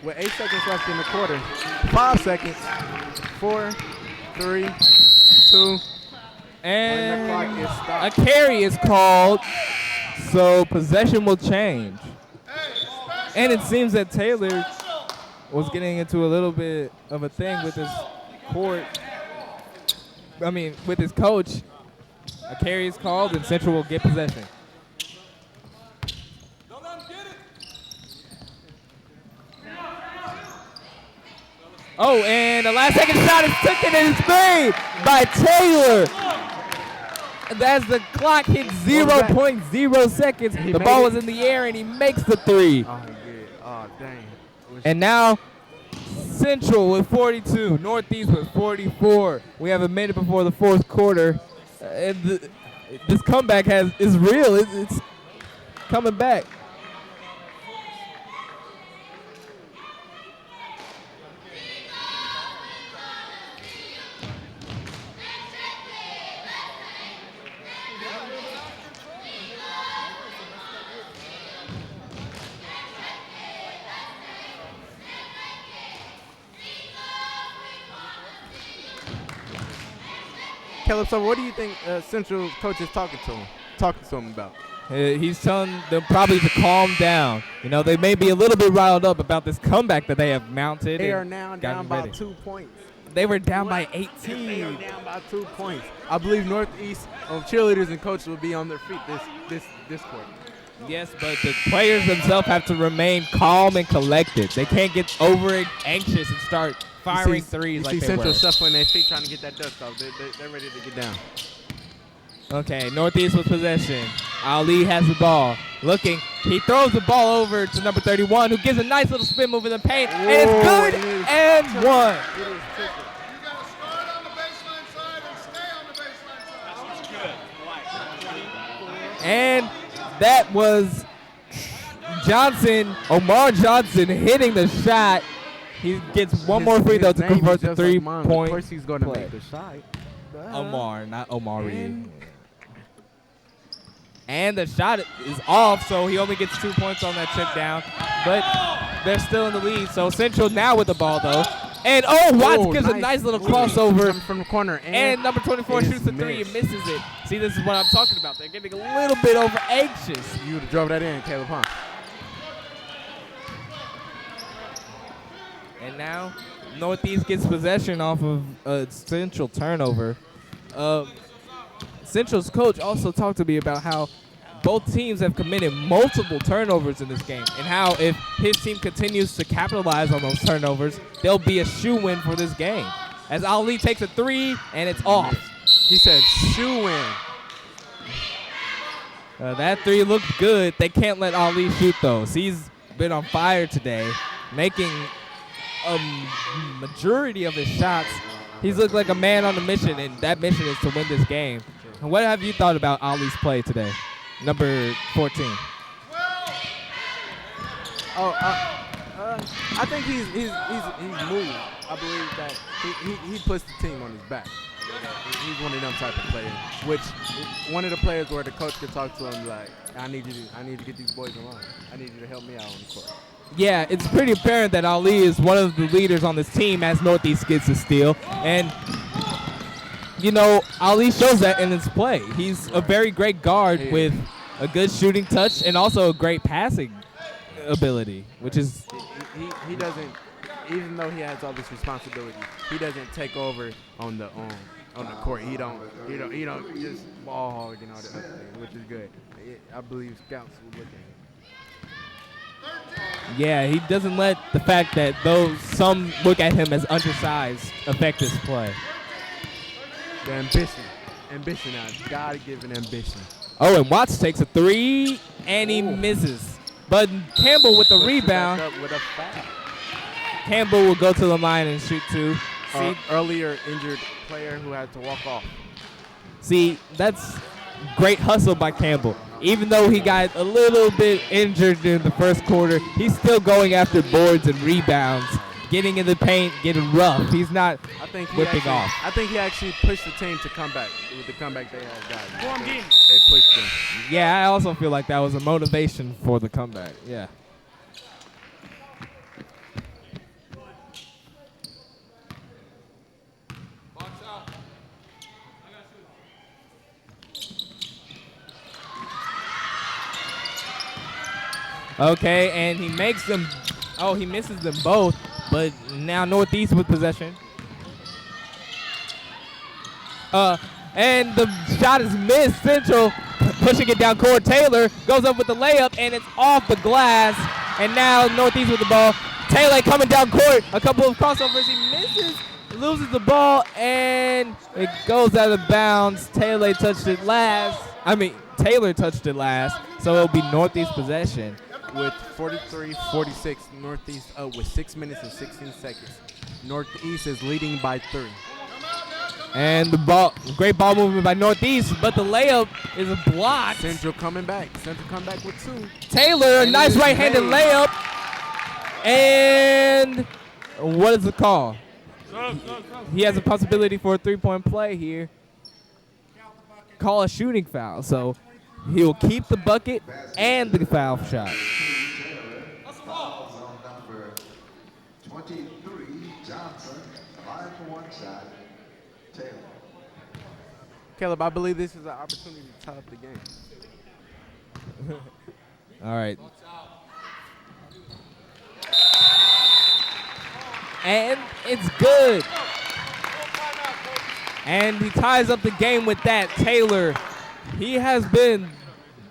With 8 seconds left in the quarter. 5 seconds. 4, 3, 2. And the clock is stopped. a carry is called, so possession will change. And it seems that Taylor was getting into a little bit of a thing with his with his coach. A carry is called, and Central will get possession. Oh, and the last second shot is taken and it's made by Taylor. And as the clock hit 0.0 seconds, the ball was in the air and he makes the three. Oh, good. Oh, dang. And now Central with 42, Northeast with 44. We have a minute before the fourth quarter. And this comeback is real. It's coming back. Caleb, so what do you think Central coach is talking to him about? He's telling them probably to calm down. You know, they may be a little bit riled up about this comeback that they have mounted. They are now down by 2 points. They were down by 18. They are down by 2 points. I believe Northeast cheerleaders and coaches will be on their feet this quarter. Yes, but the players themselves have to remain calm and collected. They can't get over anxious and start firing threes like they Central were. shuffling their feet trying to get that dust off. They're ready to get down. Okay, Northeast with possession. Ali has the ball. Looking, he throws the ball over to number 31, who gives a nice little spin move in the paint, and it's good, and one. You got to start on the baseline side and stay on the baseline side. And that was Omar Johnson hitting the shot. He gets one more free throw to convert the 3-point Of course he's going to play. make the shot. Omar, not Omari. And the shot is off, so he only gets 2 points on that chip down. But they're still in the lead. So Central now with the ball, though. And, Watts gives a nice little crossover. From the corner. And number 24 shoots the three and misses it. See, this is what I'm talking about. They're getting a little bit over anxious. You would have drove that in, Caleb, huh? And now Northeast gets possession off of a Central turnover. Central's coach also talked to me about how both teams have committed multiple turnovers in this game and how if his team continues to capitalize on those turnovers, they'll be a shoe-in for this game. As Ali takes a three, and it's off. He said shoe-in. That three looked good. They can't let Ali shoot, though. He's been on fire today, making a majority of his shots. He's looked like a man on a mission, and that mission is to win this game. And what have you thought about Ali's play today? Number 14. I think he's moved. I believe that he puts the team on his back. He's one of them type of players, which one of the players where the coach could talk to him like, I need to get these boys in line. I need you to help me out on the court. Yeah, it's pretty apparent that Ali is one of the leaders on this team as Northeast gets a steal. And, you know, Ali shows that in his play. He's a very great guard with a good shooting touch and also a great passing ability, which is... He doesn't, even though he has all this responsibility, he doesn't take over on the court. He don't just ball hog and all that other thing, which is good. I believe scouts will look at him. Yeah, he doesn't let the fact that some look at him as undersized affect his play. The ambition now, God-given ambition. Oh, and Watts takes a three, and he misses. But Campbell with the rebound. With a foul. Campbell will go to the line and shoot two. Earlier injured player who had to walk off. See, that's great hustle by Campbell. Even though he got a little bit injured in the first quarter, he's still going after boards and rebounds, getting in the paint, getting rough. He's not whipping off. I think he actually pushed the team to come back with the comeback they had gotten. They pushed him. Yeah, I also feel like that was a motivation for the comeback. Yeah. Okay, and he makes them. Oh, he misses them both, but now Northeast with possession. And the shot is missed. Central pushing it down court. Taylor goes up with the layup, and it's off the glass. And now Northeast with the ball. Taylor coming down court. A couple of crossovers. He misses, loses the ball, and it goes out of bounds. Taylor touched it last. So it'll be Northeast possession. With 43-46, Northeast up with 6 minutes and 16 seconds. Northeast is leading by 3. And the ball, great ball movement by Northeast, but the layup is blocked. Central coming back. Central come back with 2. Taylor, a nice right-handed layup. And what is the call? He has a possibility for a 3-point play here. Call a shooting foul, so he will keep the bucket and the foul shot. Fouls on number 23, Johnson. Line for 1 shot. Taylor. Caleb, I believe this is an opportunity to tie up the game. All right. And it's good. And he ties up the game with that. Taylor, he has been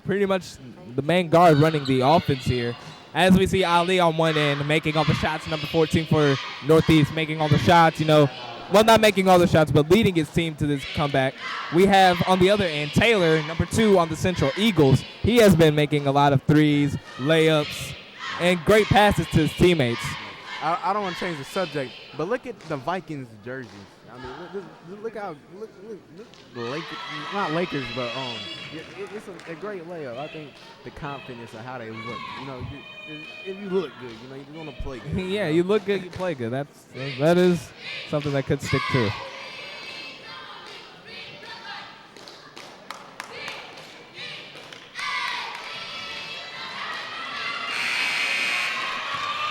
pretty much the main guard running the offense here. As we see Ali on one end making all the shots, number 14 for Northeast making all the shots, well, not making all the shots, but leading his team to this comeback. We have on the other end Taylor, number 2 on the Central Eagles. He has been making a lot of threes, layups, and great passes to his teammates. I don't want to change the subject, but look at the Vikings jerseys. I mean, look how the Lakers, not Lakers, but it's a great layup. I think the confidence of how they look. If you look good, you want to play good. Yeah, you look good, you play good. That is something that could stick too.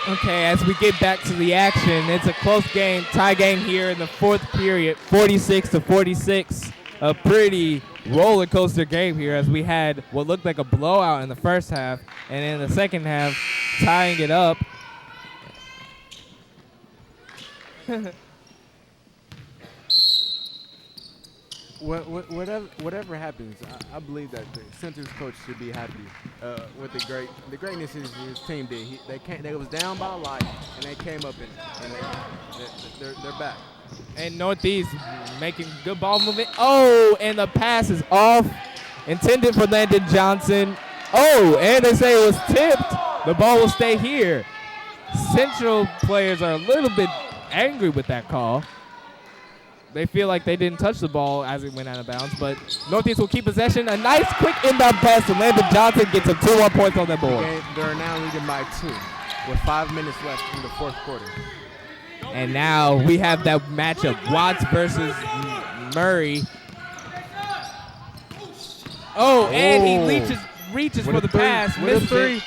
Okay, as we get back to the action, it's a close game, tie game here in the 4th period, 46-46. A pretty roller coaster game here as we had what looked like a blowout in the first half, and in the second half, tying it up. Whatever happens, I believe that the Center's coach should be happy with the greatness his team did. They was down by a lot, and they came up and they're back. And Northeast making good ball movement. Oh, and the pass is off, intended for Landon Johnson. Oh, and they say it was tipped. The ball will stay here. Central players are a little bit angry with that call. They feel like they didn't touch the ball as it went out of bounds, but Northeast will keep possession. A nice quick inbound pass to Landon Johnson gets him 2 more points on the board. They're now leading by 2 with 5 minutes left in the 4th quarter. And now we have that matchup, Watts versus Murray. Oh, and he reaches for the pass, misses it.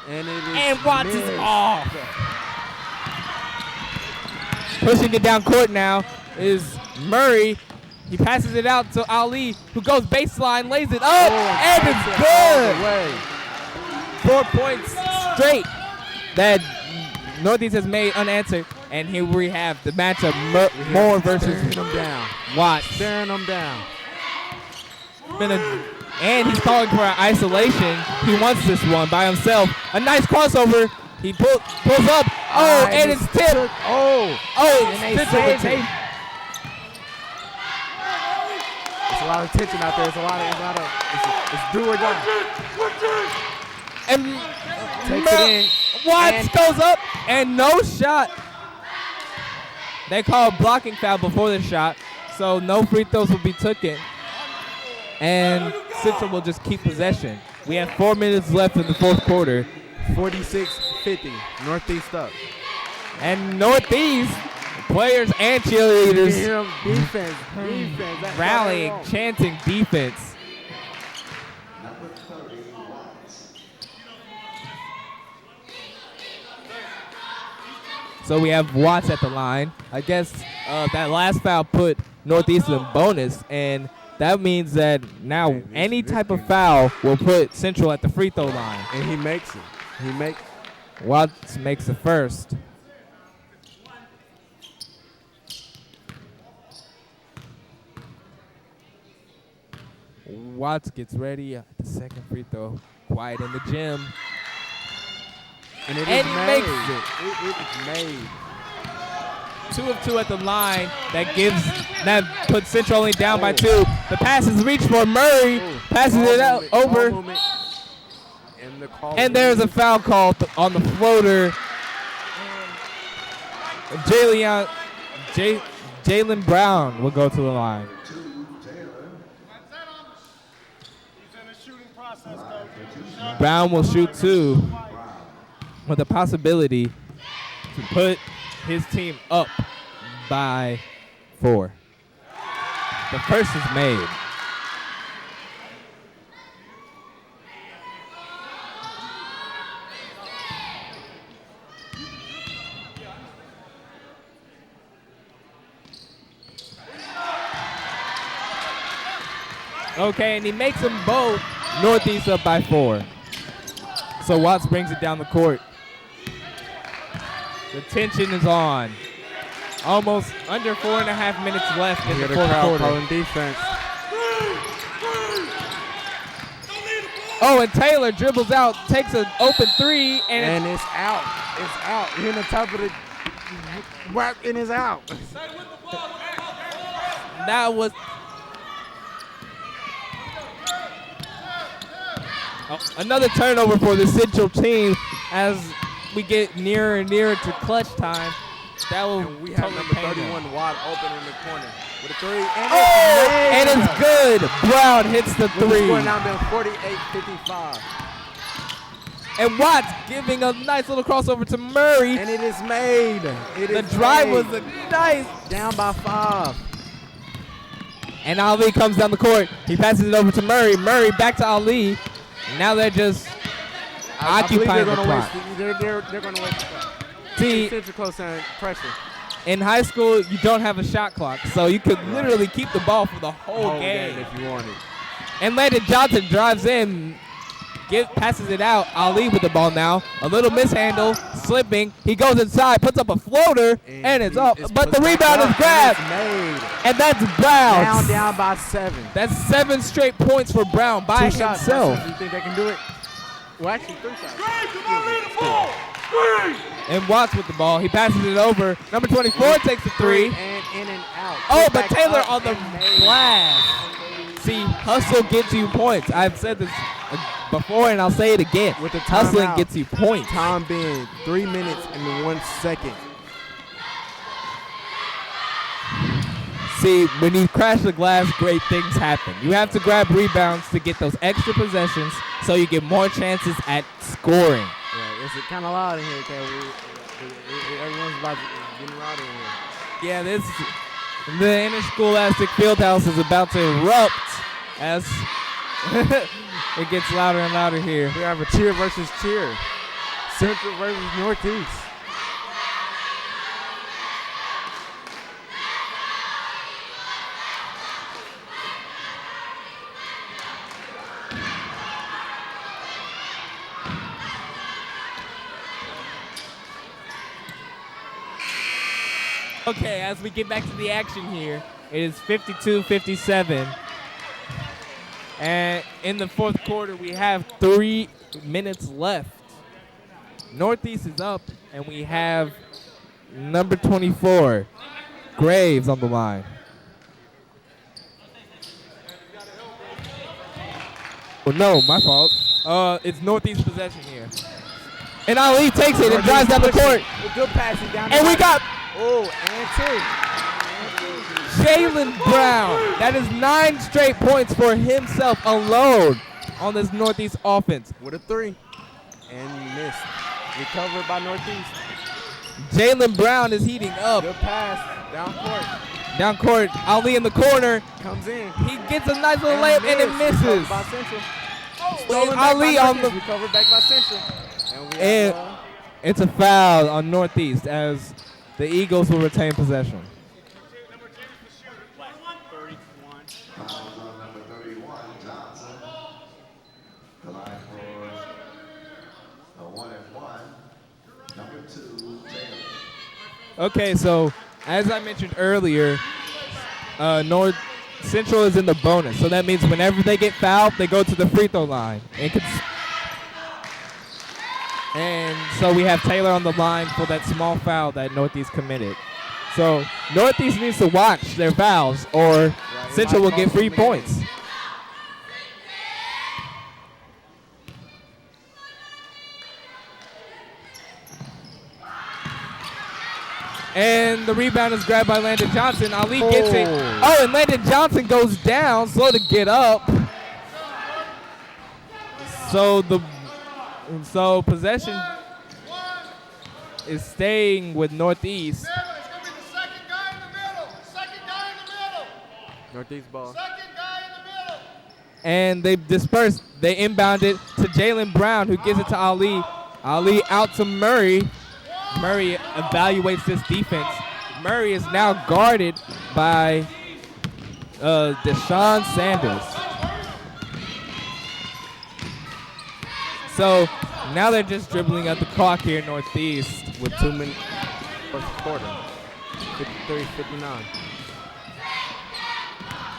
And Watts is off. Pushing it down court now is Murray. He passes it out to Ali, who goes baseline, lays it up, and it's good. 4 points straight that Northeast has made unanswered. And here we have the matchup, Moore versus Watts. Staring them down. And he's calling for an isolation. He wants this one by himself. A nice crossover. He pulls up. Oh, and it's tipped. It's tipped to the tape. There's a lot of tension out there. It's do or die. And takes it in. Watts goes up and no shot. They call a blocking foul before the shot, so no free throws will be taken. and Central will just keep possession. We have 4 minutes left in the fourth quarter. 46-50. Northeast up. And Northeast players and cheerleaders Defense. That's rallying, all. chanting defense. Number 30, Watts. So we have Watts at the line. I guess that last foul put Northeast in bonus, and that means that now any type of foul will put Central at the free throw line. And he makes it. Watts makes the first. Watts gets ready at the second free throw. Quiet in the gym. And it And is he made. makes it. It is made. 2 of 2 at the line. That puts Central only down by 2. The pass is reached for Murray. Passes it out over. And there's a foul call on the floater. Jalen Brown will go to the line. Brown will shoot 2 with the possibility to put his team up by 4. The first is made. Okay, and he makes them both. Northeast up by 4. So Watts brings it down the court. The tension is on. Almost under 4.5 minutes left in the fourth quarter. Calling defense. Oh, and Taylor dribbles out, takes an open 3, And it's out. It's out. You're in the top of the wrap, and it's out. that was another turnover for the Central team as we get nearer and nearer to clutch time. That will And we have totally number pay them. 31 wide open in the corner with a 3. And Oh, and it's it's good. Brown hits the With the 3. score now been 48-55. And Watts giving a nice little crossover to Murray. And it is made. The drive was a nice. Down by 5. And Ali comes down the court. He passes it over to Murray. Murray back to Ali. Now they're just occupying the clock. They're going to waste the clock. See, Central close down pressure. in high school, you don't have a shot clock, so you could literally keep the ball for the whole game. if you want it. And Landon Johnson drives in, passes it out. Ali with the ball now. A little mishandle, slipping. He goes inside, puts up a floater, and it's up. But the rebound is grabbed. And that's Brown. Down by 7. That's 7 straight points for Brown by 2 shots. himself. You think they can do it? Well, actually 3 shots. And Watts with the ball. He passes it over. Number 24 takes the 3. And in and out. Oh, Put but back Taylor up on the and made. blast. See, hustle gets you points. I've said this before, and I'll say it again. With the Hustling timeout. gets you points. Time being 3 minutes and 1 second. See, when you crash the glass, great things happen. You have to grab rebounds to get those extra possessions so you get more chances at scoring. Yeah, it's kind of loud in here, okay? Everyone's about to get loud in here. Yeah, the interscholastic fieldhouse is about to erupt as it gets louder and louder here. We have a cheer versus cheer. Central versus Northeast. Okay, as we get back to the action here, it is 52-57. And in the fourth quarter, we have 3 minutes left. Northeast is up, and we have number 24, Graves, on the line. Oh, no, my fault. It's Northeast possession here. And Ali takes it and drives down the court. Good passing down. And we got... Oh, and 2. Jaylen Brown. That is 9 straight points for himself alone on this Northeast offense. With a 3. And missed. Recovered by Northeast. Jaylen Brown is heating up. Good pass. Down court. Down court. Ali in the corner. Comes in. He gets a nice little layup and it misses. Recovered by Central. And Ali on the. Recovered back by Central. And And it's a foul on Northeast as the Eagles will retain possession. Fouls on number 31, Johnson. The line for a 1-and-1. Number 2, Taylor. Okay, so as I mentioned earlier, North Central is in the bonus. So that means whenever they get fouled, they go to the free throw line. And so we have Taylor on the line for that small foul that Northeast committed. So Northeast needs to watch their fouls or Central will get free points. And the rebound is grabbed by Landon Johnson. Ali gets it. Oh, and Landon Johnson goes down, slow to get up. So possession is staying with Northeast. It's going to be the second guy in the middle. Second guy in the middle. Northeast ball. Second guy in the middle. And they dispersed. They inbound it to Jaylen Brown, who gives it to Ali. Ali out to Murray. Murray evaluates this defense. Murray is now guarded by Deshaun Sanders. So now they're just dribbling at the clock here in Northeast With 2 minutes first quarter. 53-59.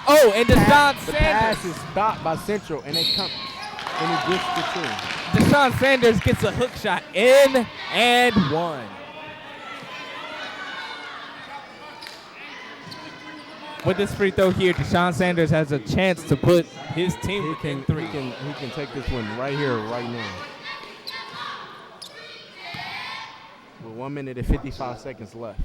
Oh, and Deshaun The pass Sanders. is stopped by Central, and they come, and he gets the 2. Deshaun Sanders gets a hook shot in and 1. With this free throw here, Deshaun Sanders has a chance to put his team within 3. He can take this one right here, right now. With 1 minute and 55 seconds left.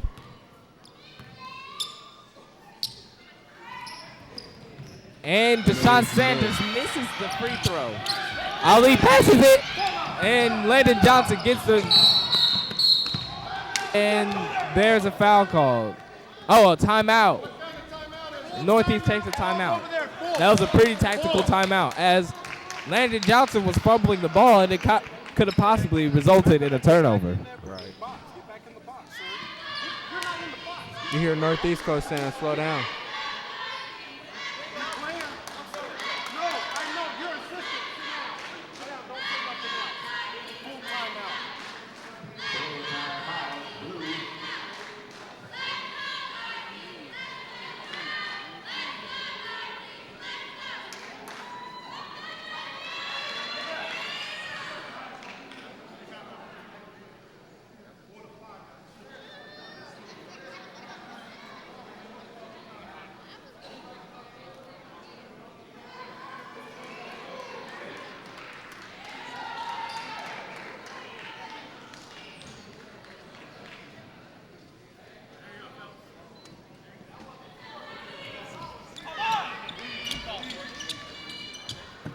And Deshaun Sanders misses the free throw. Ali passes it, and Landon Johnson gets the. And there's a foul called. Oh, a timeout. Northeast takes a timeout. That was a pretty tactical timeout, as Landon Johnson was fumbling the ball, and it could have possibly resulted in a turnover. Right. You hear Northeast coach saying, slow down.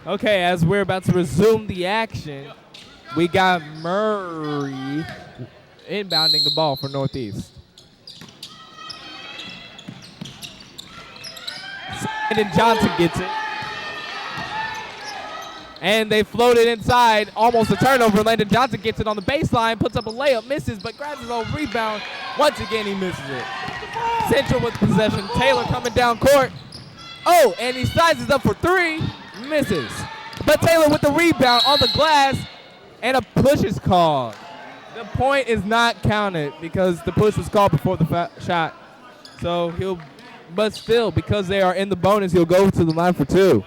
Okay, as we're about to resume the action, we got Murray inbounding the ball for Northeast. And Johnson gets it. And they float it inside, almost a turnover. Landon Johnson gets it on the baseline, puts up a layup, misses, but grabs his own rebound. Once again, he misses it. Central with possession. Taylor coming down court. Oh, and he sizes up for 3, misses. But Taylor with the rebound on the glass, and a push is called. The point is not counted because the push was called before the shot. So but still, because they are in the bonus, he'll go to the line for 2.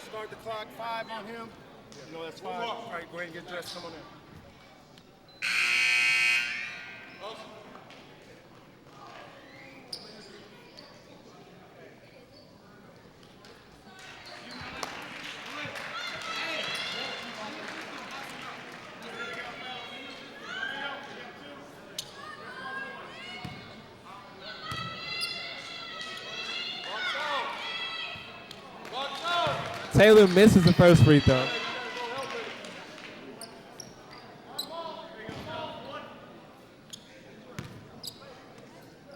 Start the clock, 5 on him. You know that's 5. All right, go ahead and get dressed. Come on in. Taylor misses the first free throw.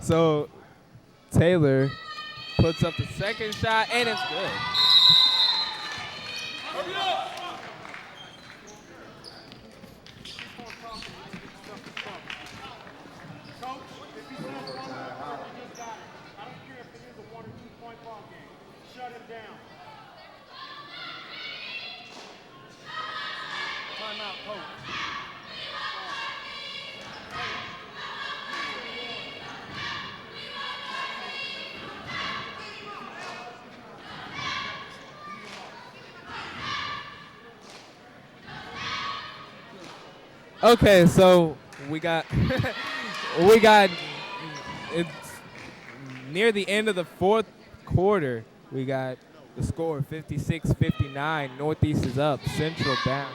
So Taylor puts up the second shot, and it's good. Okay, so we got it's near the end of the fourth quarter. We got the score 56-59. Northeast is up, Central down.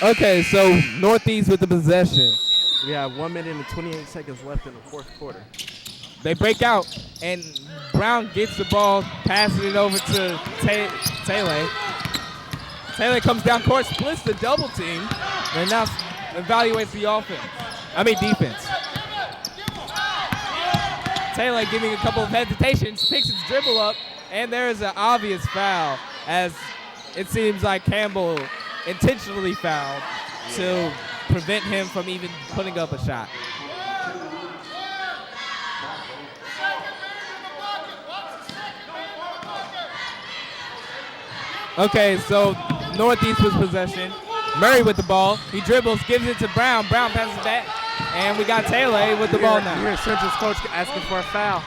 Okay, so Northeast with the possession. We have 1 minute and 28 seconds left in the fourth quarter. They break out, and Brown gets the ball, passes it over to Taylor. Taylor comes down court, splits the double team, and now evaluates the defense. Taylor giving a couple of hesitations, picks his dribble up, and there is an obvious foul, as it seems like Campbell intentionally fouled to prevent him from even putting up a shot. Okay, so Northeast with possession. Murray with the ball. He dribbles, gives it to Brown. Brown passes back. And we got Taylor with the ball now. Here, Central's coach asking for a foul.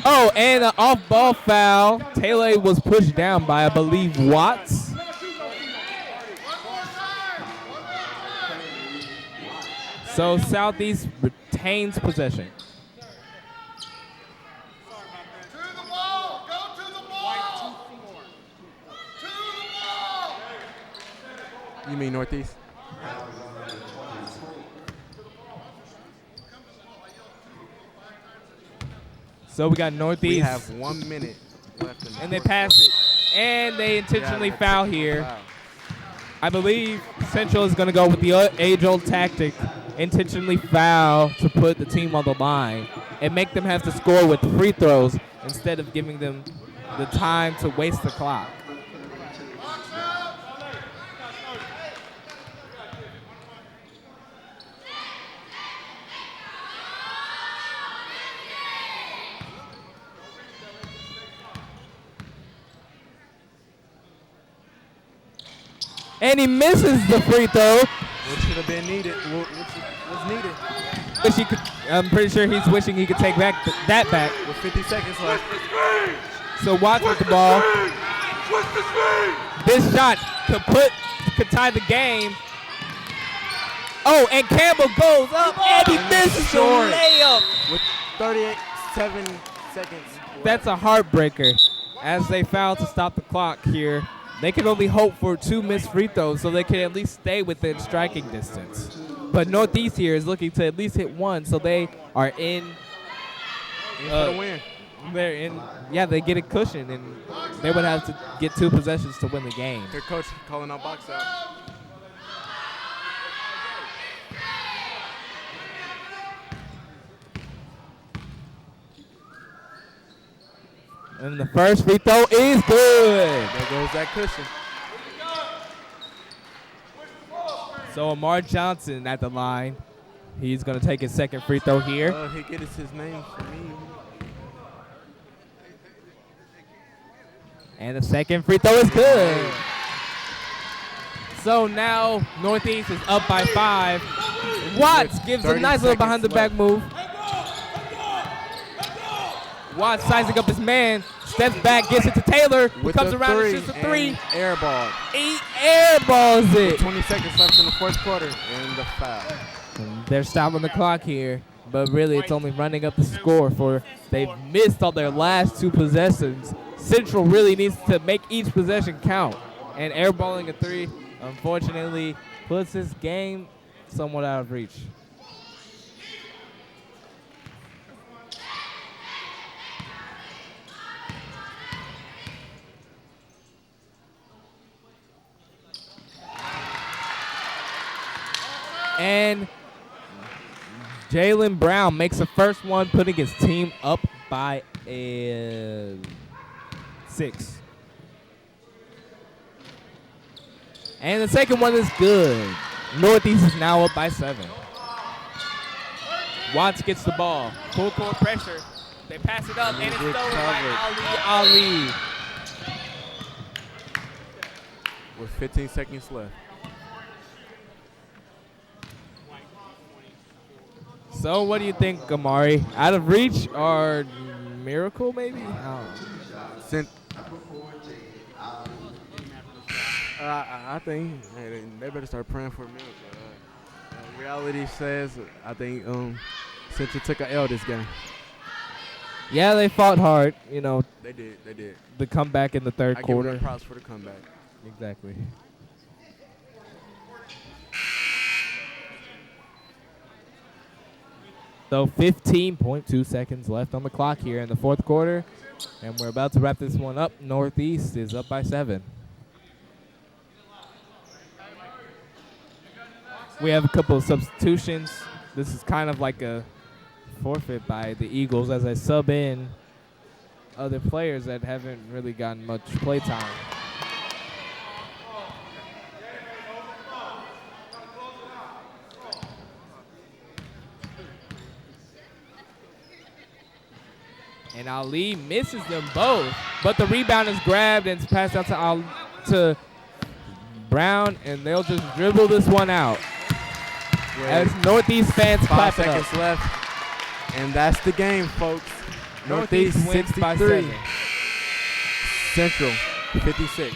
Oh, and an off-ball foul. Taylor was pushed down by, I believe, Watts. So Southeast retains possession. You mean Northeast? So we got Northeast. We have 1 minute left. And they pass it. And they intentionally foul here. I believe Central is going to go with the age-old tactic, intentionally foul to put the team on the line and make them have to score with free throws instead of giving them the time to waste the clock. And he misses the free throw. What should have been needed? What was needed? I'm pretty sure he's wishing he could take that back. With 50 seconds left. So Watts with the ball. This shot could tie the game. Oh, and Campbell goes up and he misses the layup. With 37 seconds left. That's a heartbreaker. As they foul to stop the clock here. They can only hope for 2 missed free throws so they can at least stay within striking distance. But Northeast here is looking to at least hit 1, so they are in for the win. They're in. Yeah, they get a cushion, and they would have to get 2 possessions to win the game. Their coach calling out box out. And the first free throw is good. There goes that cushion. So Amar Johnson at the line. He's going to take his second free throw here. He gets his name for me. And the second free throw is good. So now Northeast is up by 5. Watts gives a nice little behind the back move. Watts sizing up his man, Steps back, gets it to Taylor, who With comes the around three and shoots a three. Air ball. He airballs it. 20 seconds left in the fourth quarter, and the foul. They're stopping the clock here, but really it's only running up the score for they've missed on their last 2 possessions. Central really needs to make each possession count, and airballing a 3, unfortunately, puts this game somewhat out of reach. And Jalen Brown makes the first one, putting his team up by 6. And the second one is good. Northeast is now up by 7. Watts gets the ball. Full court pressure. They pass it up, and it's stolen by Ali. With 15 seconds left. So what do you think, Amari? Out of reach or miracle, maybe? I think they better start praying for a miracle. Reality says I think Central took an L this game. Yeah, they fought hard. You know, They did. the comeback in the third I quarter. give them props for the comeback. Exactly. So 15.2 seconds left on the clock here in the fourth quarter, and we're about to wrap this one up. Northeast is up by 7. We have a couple of substitutions. This is kind of like a forfeit by the Eagles as I sub in other players that haven't really gotten much play time. And Ali misses them both, but the rebound is grabbed and it's passed out to Brown, and they'll just dribble this one out. As Northeast fans 5 clap it up. seconds left, and that's the game, folks. Northeast Northeast wins by 63, 7. Central 56.